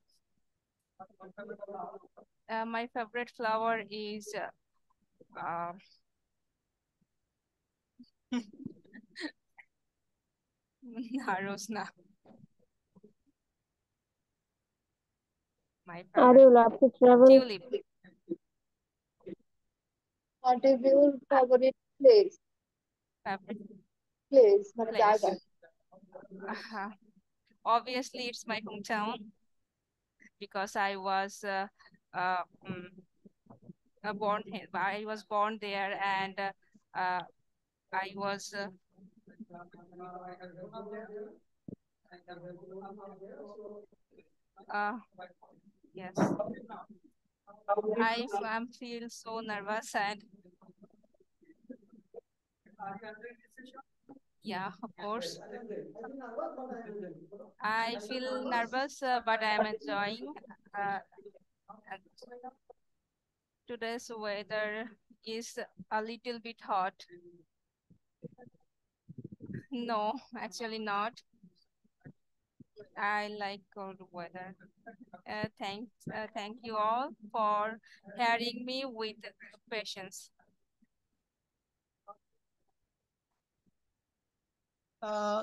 My favorite flower is Rosna. My Are favorite you love to travel? tulip. What is your favorite place? Favorite Place, place. জায়গা. Obviously, it's my hometown because I was born here. I was born there, and I was yes. I feel so nervous, and yeah, of course. I feel nervous, but I am enjoying. And today's weather is a little bit hot. No, actually not. I like cold weather. Thank you all for hearing me with patience.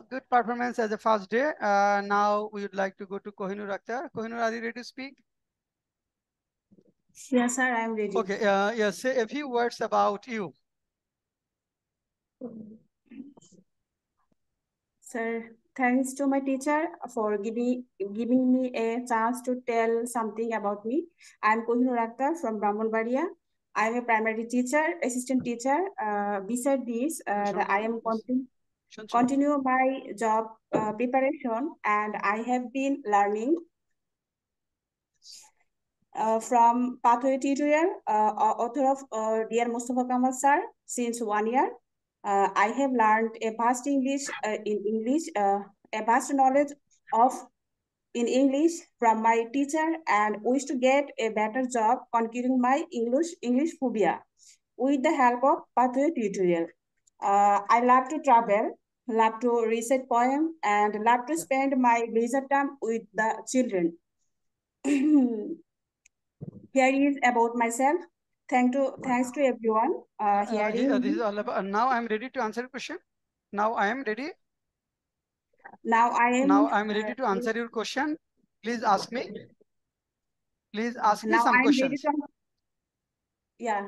Good performance as a first day. Now we would like to go to Kohinoor Akhtar. Kohinoor, are you ready to speak? Yes, sir, I'm ready. Okay. Yes. Say a few words about you. Sir, thanks to my teacher for giving me a chance to tell something about me. I'm Kohinoor Akhtar from Brahmanbaria. I'm a primary teacher, assistant teacher. Beside this, I am continue my job preparation, and I have been learning from Pathway Tutorial, author of Dear Mustafa Kamal sir, since 1 year. I have learned a vast English a vast knowledge of in English from my teacher and wish to get a better job conquering my English phobia with the help of Pathway tutorial. I love to travel, love to recite poem, and love to spend my leisure time with the children. Here is about myself. Thanks to everyone hearing This me. is all about. Now I'm ready to answer your question. Now I am ready. Now Now I'm ready to answer your question. Please ask me. Please ask me now some I am ready questions. to yeah.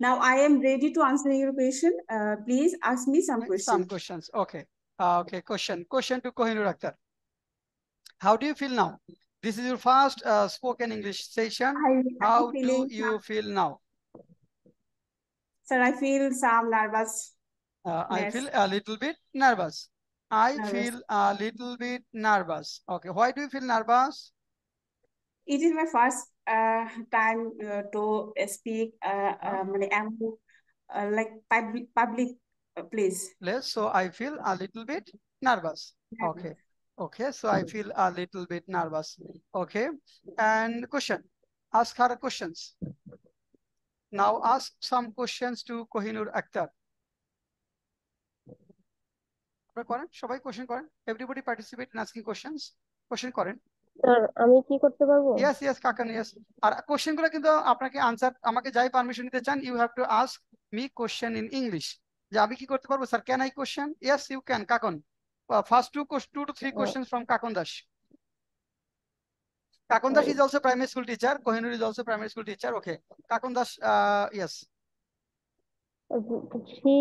Now I am ready to answer your question. Please ask me some Some questions. questions. Okay. Okay. Question to Kohinoor Akhtar. How do you feel now? This is your first spoken English session. How do you feel now? Sir, I feel some nervous. I feel a little bit nervous. I feel a little bit nervous. Okay. Why do you feel nervous? It is my first time to speak like public place. So I feel a little bit nervous. Okay. Okay. So I feel a little bit nervous. Okay. And question. Ask her questions. Now ask some questions to Kohinoor Akhtar. করেন সবাই question করেন everybody participate in asking questions question করেন sir আমি কি করতে পারবো? Yes কাকান yes আর কোশ্চেনগুলো কিন্তু আপনাকে আনসার আমাকে যাই পারমিশন দিতে চান you have to ask me question in English যে আমি কি করতে পারবো sir can I question yes you can Kakon first 2 to 3 questions from Kakon Dash. Kakon Dash is also primary school teacher. Kohinoor is also primary school teacher. Okay. Kakon Dash, yes. She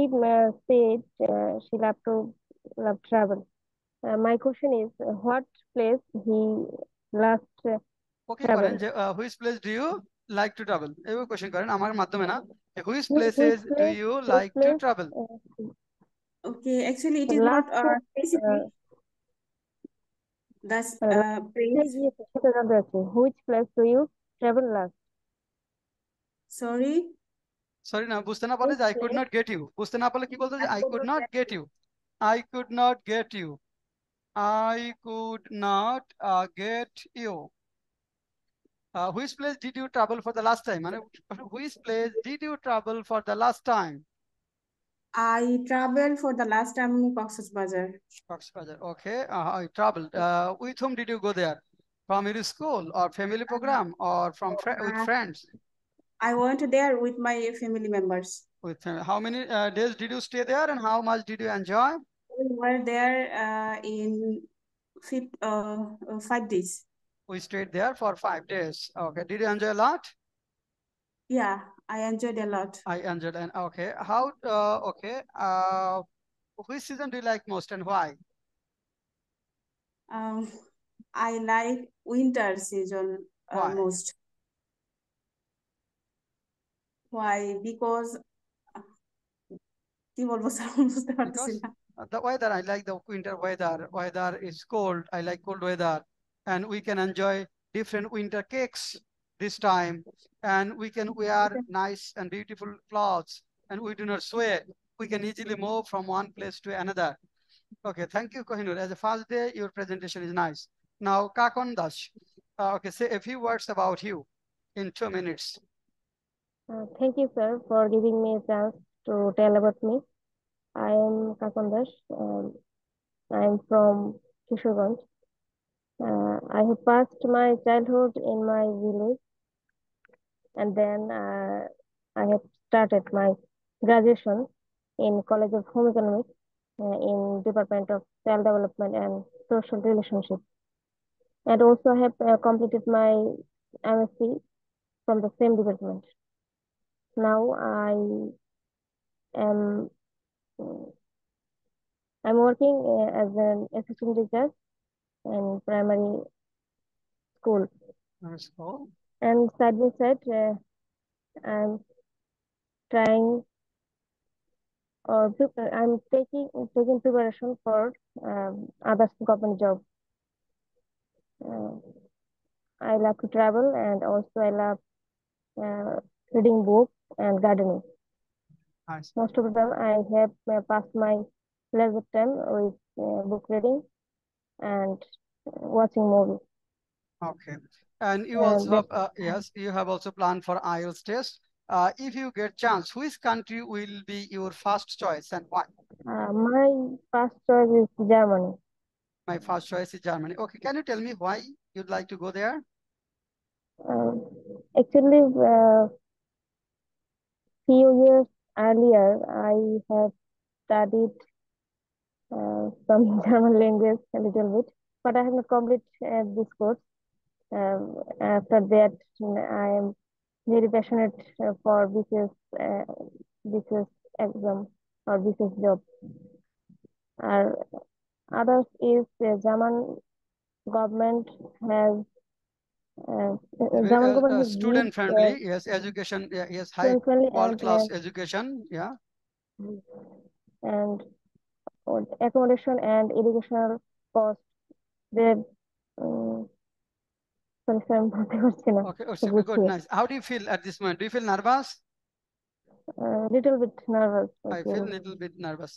said she love travel. My question is, what place he last Okay, travel? করেন যে which place do you like to travel? এই question করেন আমার মাধ্যমে না which places do you like to travel? Okay, actually it is not specific. That's place. Which place do you travel last? Sorry না বুঝতে না পারলে যে I could not get you বুঝতে না পারলে কি বলতো যে I could not get you I could not get you I could not get you. Which place did you travel for the last time? Which place did you travel for the last time? I traveled for the last time in Cox's Bazar. Okay. I traveled. With whom did you go there? From your school or family program or from with friends? I went there with my family members. With how many days did you stay there and how much did you enjoy? We were there in 5 days. We stayed there for 5 days. Okay. Did you enjoy a lot? Yeah, I enjoyed a lot. I enjoyed and okay. How okay. Which season do you like most and why? I like winter season most. Why? Because the weather, I like the winter weather. Weather is cold. I like cold weather. And we can enjoy different winter cakes this time. And we can wear nice and beautiful clothes. And we do not sweat. We can easily move from one place to another. Okay, thank you, Kohinoor. As a first day, your presentation is nice. Now, Kakon Dash. Okay, say a few words about you in 2 minutes. Thank you, sir, for giving me a chance to tell about me. I am Kakon Dash. I am from Kishoreganj. I have passed my childhood in my village, and then I have started my graduation in College of Home Economics in Department of Child Development and Social Relationship. And also I have completed my MSc from the same department. Now I'm working as an assistant teacher in primary school. And side by side, I'm trying or I'm taking preparation for other government job. I love to travel and also I love reading books and gardening. Nice. Most of the time I have passed my leisure time with book reading and watching movies. Okay. And you Uh, also that have, yes, you have also planned for IELTS test. If you get chance, which country will be your first choice and why? my first choice is Germany. My first choice is Germany. Okay, can you tell me why you'd like to go there? Uh, Actually, few years earlier, I have studied some German language a little bit, but I have not completed this course. After that, I am very passionate for BCS exam or BCS job. Others is German government has German government has give Student friendly, yes, education, yes, high student friendly world class education, yeah. and accommodation and educational cost. They sorry, sir, আমি বলতে পারছি না Okay, তো okay, good, বুঝিয়ে nice. How do you feel at this moment? Do you feel nervous? little bit nervous I I feel feel. a little bit nervous.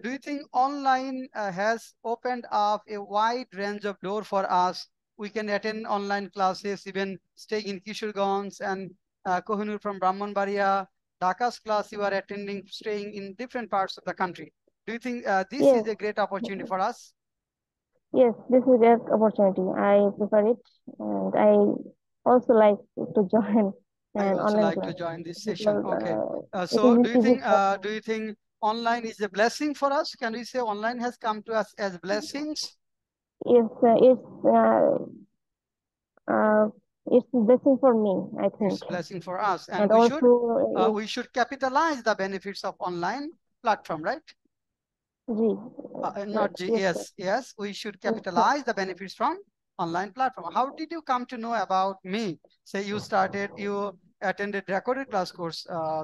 Do you think online has opened up a wide range of door for us? We can attend online classes, even staying in Kishorganj and Kohinoor from Brahmanbaria, Dhaka's class you are attending, staying in different parts of the country. Do you think this Yes, is a great opportunity for us? yes, this is a great opportunity. I prefer it, and I also like to join I an also online like to class join this session. because Okay. it So is easy for me. do you think online is a blessing for us? Can we say online has come to us as blessings? It's uh, it's blessing for me, I think, It's blessing for us, and and also we should capitalize the benefits of online platform, right? G. Not G, Yes, sir. yes, we should Yes, sir. capitalize the benefits from online platform. How did you come to know about me? Say you attended recorded class course,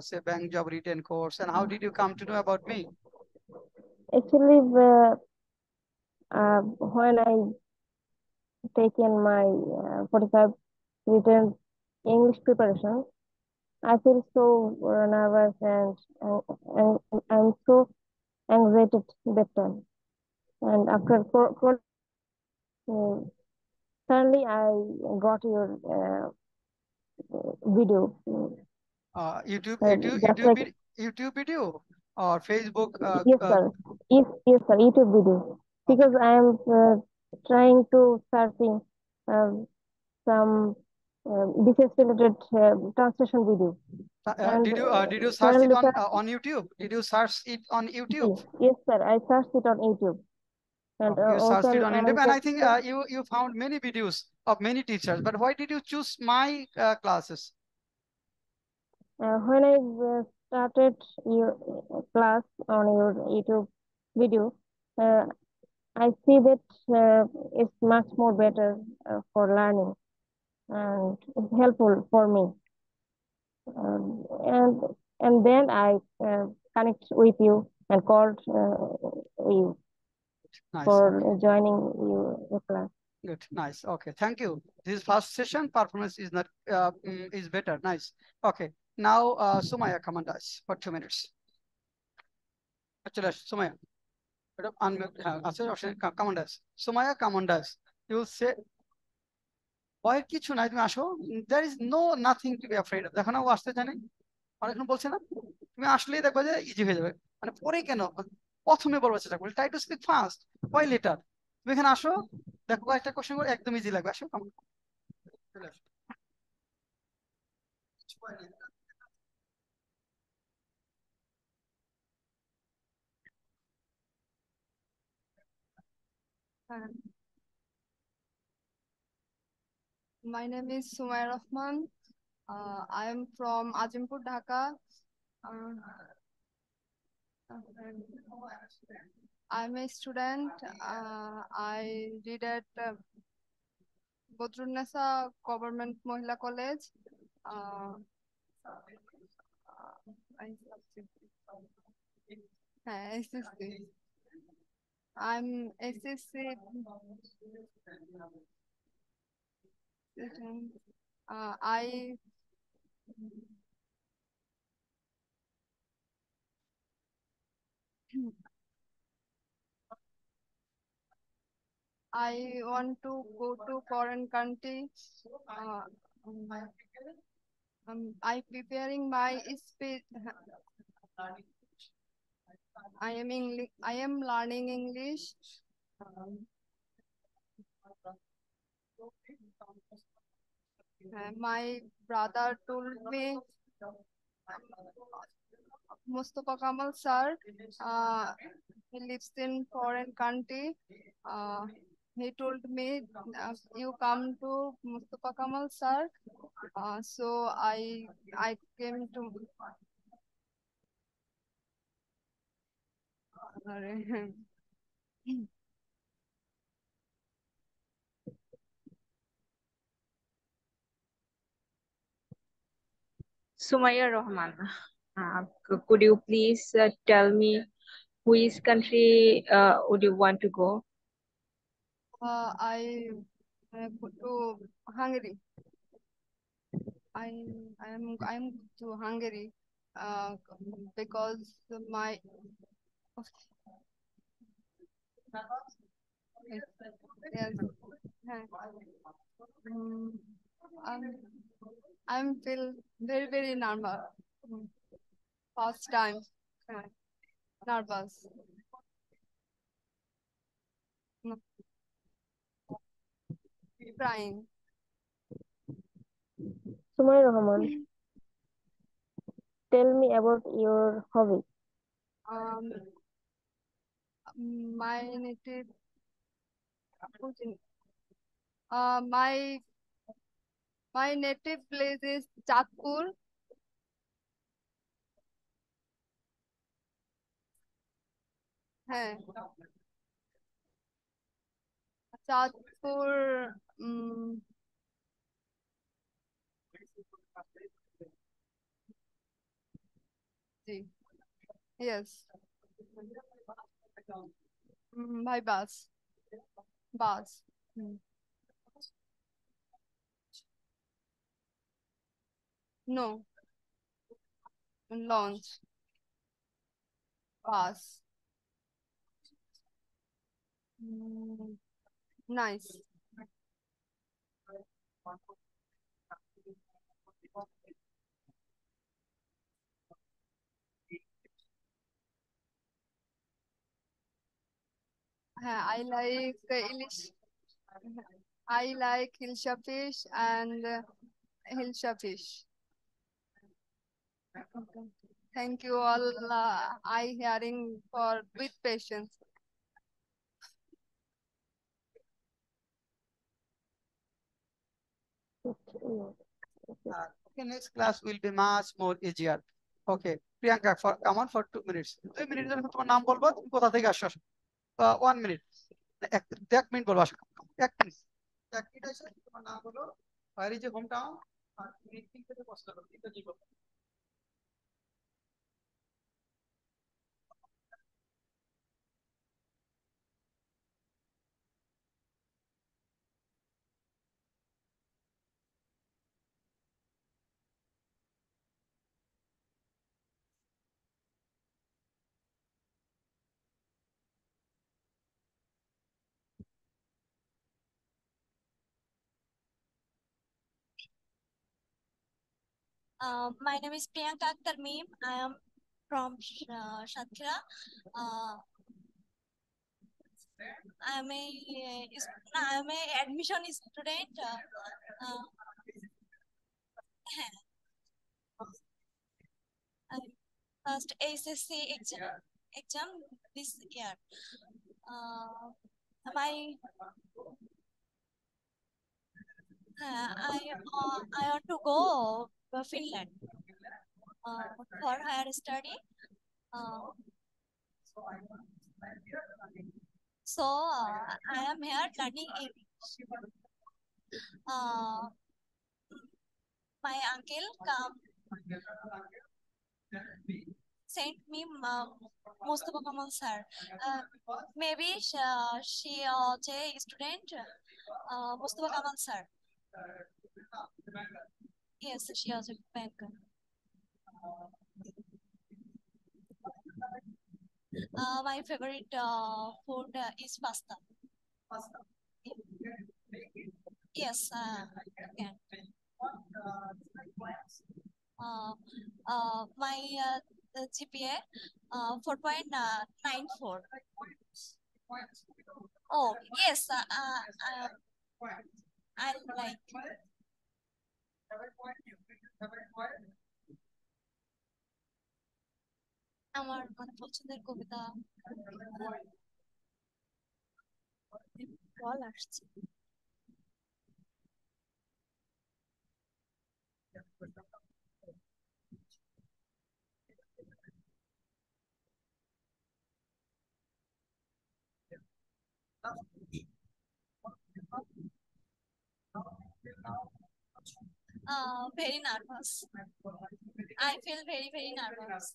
say bank job written course, and how did you come to know about me? Actually, when I taken my 45 written English preparation, I feel so nervous and I'm so anxiety that time. And after uh, suddenly I got your video. YouTube, Just like YouTube video or Facebook. yes, sir. Yes, sir. YouTube video Okay. because I am trying to searching um, some business related translation video. And Did you search it suddenly, sir, on YouTube? Did you search it on YouTube? yes, sir. I searched it on YouTube, and You also searched it on YouTube, I'm and just I think you found many videos of many teachers. But why did you choose my classes? when I started your class on your YouTube video, uh, I see that it's much more better for learning and it's helpful for me. Um, and and then I connect with you and called you Nice. for Okay. joining your class. Good. Nice. Okay. Thank you. This first session performance is not is better. Nice. Okay. Now Sumaya, come on, guys, for 2 minutes. Actually, Sumaya. Come on, guys. Sumaya, come on, guys. You will say, ভয়ের কিছু নাই, তুমি আসো, there is no nothing to be afraid of. দেখো না ও আসতে জানে, অনেকক্ষণ বলছে না, তুমি আসলেই দেখবে যে ইজি হয়ে যাবে। মানে পরে কেন, প্রথমে বলবো চেষ্টা করবে, try to speak fast, why later. তুমি এখানে আসো, দেখো কয়েকটা কোশ্চেন করে একদম ইজি লাগবে, আসো come on, চলে আসো। কিছু ভয় নেই। My name is Sumaya Rahman. I am from Azimpur, Dhaka. Uh, I'm a student. I read at Bodrunnesa Government Mohila College. I- SSC. I'm SSC. I I want to go to foreign country. I preparing my speech. I am learning English. My brother told me Mustafa Kamal sir, he lives in foreign country. Uh, he told me, you come to Mustafa Kamal sir. So I came to. Sumaya Rahman, could you please tell me which country would you want to go? I go to Hungary. I'm to Hungary because my yes. Mm, I'm I'm feel very nervous. First time nervous. Mm, Crying. Sumay Rahman, tell me about your hobby. Um, my native my native place is Chatpur. হ্যাঁ চাঁদপুর জি yes by bus no launch bus nice I like Ilish. I like Hilsha fish and Hilsha fish. Okay. Thank you all. I hearing for with patience. Okay, next class will be much more easier. Okay, Priyanka, come on for 2 minutes. 2 minutes এর তোমার নাম বলবো, তুমি কোথা থেকে আসছো? 1 minute. এক minute বলবো, আসো। 1 মিনিট। 1 মিনিট আছে, তোমার নাম বলো, বাইরে যে হোম টাউন, আর মিটিং থেকে পছন্দ করো, তিনটা জীবন। My name is Priyanka Akhtar Meem. I am from Satkhira. I am a admission student. First SSC exam this year. I want to go to Finland for higher study. So I am here learning English. My uncle sent me Mustafa Kamal sir. Maybe she also a student. Mustafa Kamal sir. Yes, she also banker. My favorite food is pasta. Yes, okay. My GPA 4.94. Oh, yes, I like. আমার মানে পছন্দের কবিতা বল আসছে। Very nervous. I feel very nervous.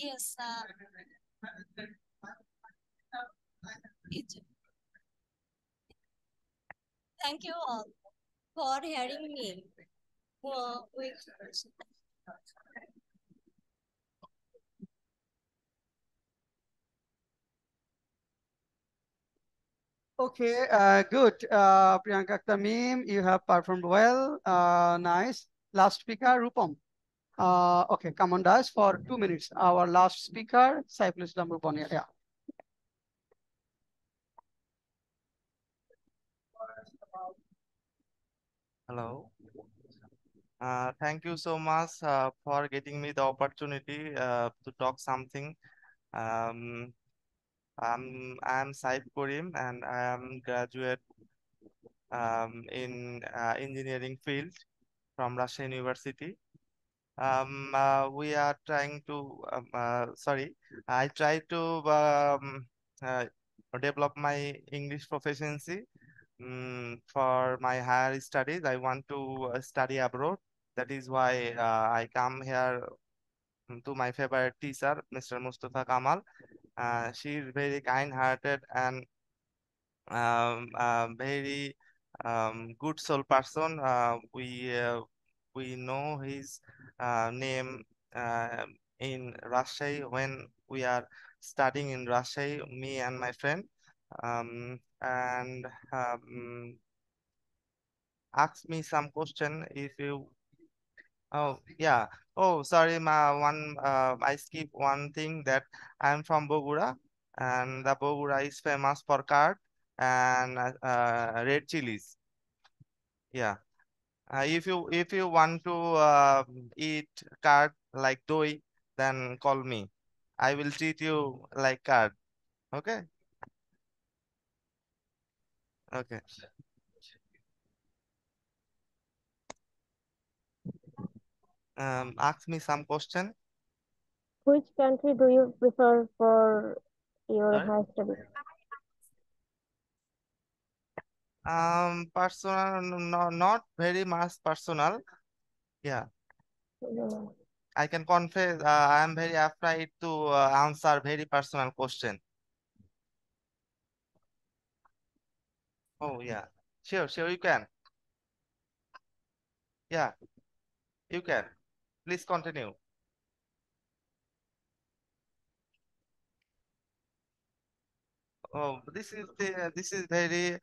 Yes. Thank you all for hearing me. With Okay, good. Priyanka Tamim, you have performed well. Nice. Last speaker, Rupam. Okay, come on, guys, for 2 minutes. Our last speaker, Saiful Islam Rupani. Yeah. Hello. Thank you so much for getting me the opportunity to talk something. I'm Saif Karim and I am graduate in engineering field from Russian University. We are trying to, I try to uh, develop my English proficiency for my higher studies. I want to study abroad. That is why I come here to my favorite teacher, Mr. Mustafa Kamal. She is very kind-hearted and very good soul person. We know his name in Rajshahi when we are studying in Rajshahi, me and my friend. And ask me some question if you. Oh yeah. Oh sorry, I skip one thing that I'm from Bogura, and the Bogura is famous for curd and red chilies. Yeah. If you want to eat curd like doi, then call me. I will treat you like curd. Okay. Okay. Ask me some question. Which country do you prefer for your Sorry? higher studies? Personal, no, not very much personal. Yeah. I can confess, I am very afraid to answer very personal question. Oh yeah, sure, you can. Yeah, you can. Please continue. Oh, this is very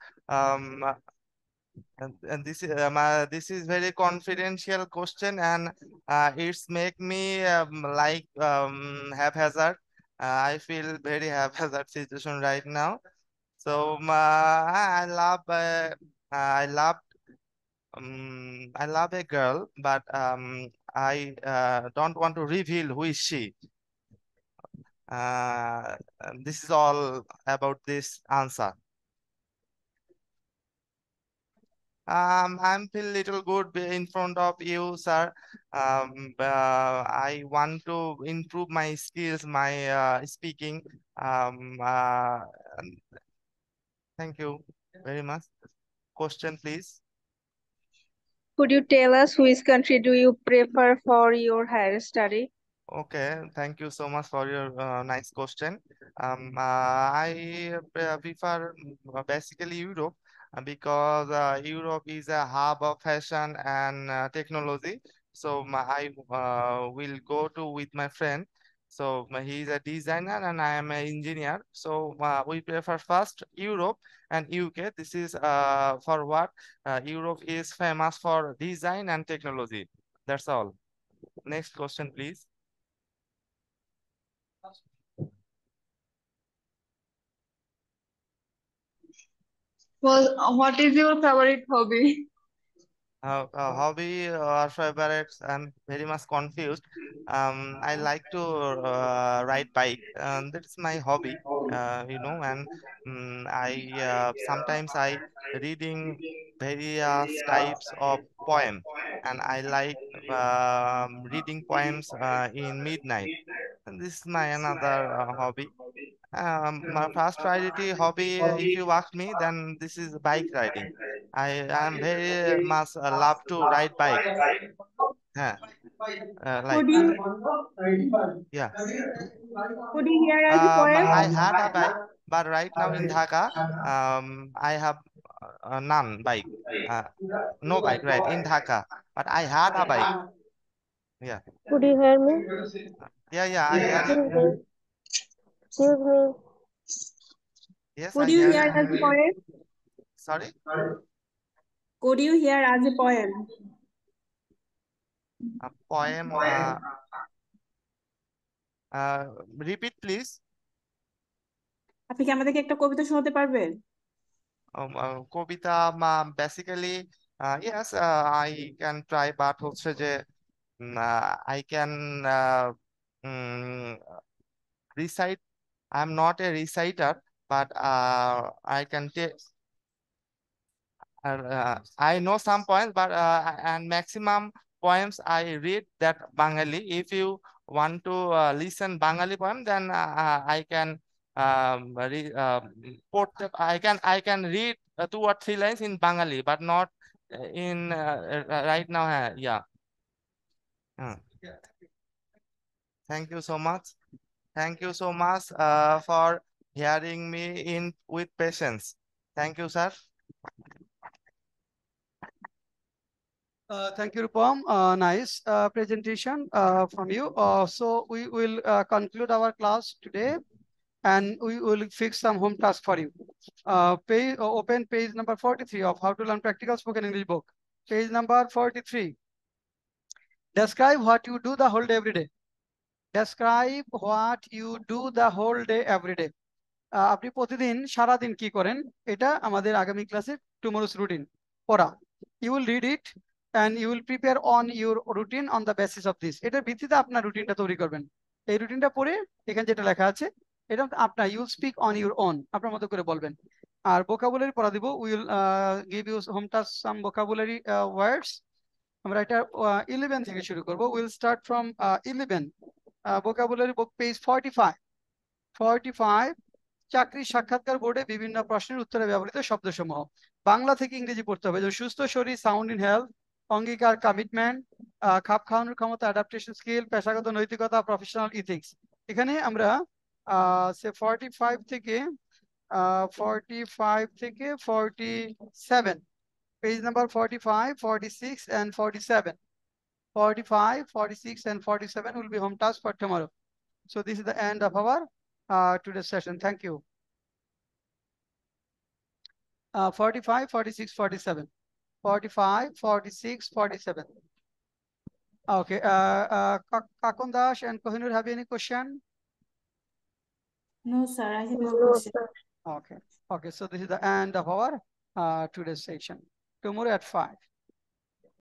and this is very confidential question, and it's make me haphazard. I feel very haphazard situation right now. So I love a girl, but I don't want to reveal who is she. This is all about this answer. I'm feel little good in front of you, sir. I want to improve my skills, my speaking. Thank you very much. Question, please. Could you tell us which country do you prefer for your higher study? Okay, thank you so much for your nice question. I prefer basically Europe because Europe is a hub of fashion and technology. So I will go to with my friend. So he is a designer and I am an engineer. So we prefer first Europe and UK. This is for what? Europe is famous for design and technology. That's all. Next question, please. Well, what is your favorite hobby? Hobby or favorites? I'm very much confused. I like to ride bike. That's my hobby. And I sometimes I reading various types of poem, and I like reading poems in midnight. And this is my another hobby. My first priority hobby, if you ask me, then this is bike riding. I am very much love to ride bike. Yeah, like Could you yeah. could you hear us a poem? I had a bike, but right now in Dhaka, I have none bike. Uh, no bike, right? In Dhaka, but I had a bike. Yeah, Could you hear me? yeah, I hear you. Excuse me. Excuse me. Yes, Could I you hear hear you. us a poem? Sorry. Could you hear us a poem? A poem. Repeat, please. আপনি কি আমাদেরকে একটা কবিতা শোনাতে পারবেন? কবিতা basically yes, I can try, but হচ্ছে যে I can recite. I'm not a reciter, but I can take. I know some poems, but and maximum poems I read that Bengali. If you want to listen Bengali poem, then I can I can read 2 or 3 lines in Bengali, but not in right now. Yeah. Thank you so much. Thank you so much for hearing me in with patience. Thank you, sir. Thank you, Rupam. Nice presentation from you. So we will conclude our class today, and we will fix some home task for you. Open page number 43 of How to Learn Practical Spoken English book. Page number 43. Describe what you do the whole day every day. Describe what you do the whole day every day. আপনি প্রতিদিন সারাদিন কি করেন এটা আমাদের আগামী ক্লাসে tomorrow's routine পড়া। You will read it and you will prepare on your routine on the basis of this. এটার ভিত্তিতে আপনার রুটিনটা তৈরি করবেন। এই রুটিনটা পড়ে এখানে যেটা লেখা আছে এটা আপনার you will speak on your own, আপনার মতো করে বলবেন। আর ভোকাবুলারি পড়া দিব, will give you home task some vocabulary words. আমরা এটা 11 থেকে শুরু করব। Will start from 11 vocabulary book page 45 চাকরির সাক্ষাৎকার বোর্ডে বিভিন্ন প্রশ্নের উত্তরে ব্যবহৃত শব্দসমূহ। বাংলা থেকে ইংরেজি পড়তে হবে। সুস্থ শরীর, সাউন্ড ইন হেলথ, অঙ্গীকার, কমিটমেন্ট, খাপ খাওয়ানোর ক্ষমতা, অ্যাডাপ্টেশন স্কিল, পেশাগত নৈতিকতা, প্রফেশনাল ইথিক্স। এখানে আমরা 45 থেকে 47 page number 45, 46 and 47. 45, 46 and 47 will be home task for tomorrow. So this is the end of our today's session. Thank you. 45, 46, 47. 45, 46, 47. Okay. Kakon Dash and Kohinoor, have you any question? No, sir. I have no No, question. sir. Okay. So this is the end of our today's session. Tomorrow at 5.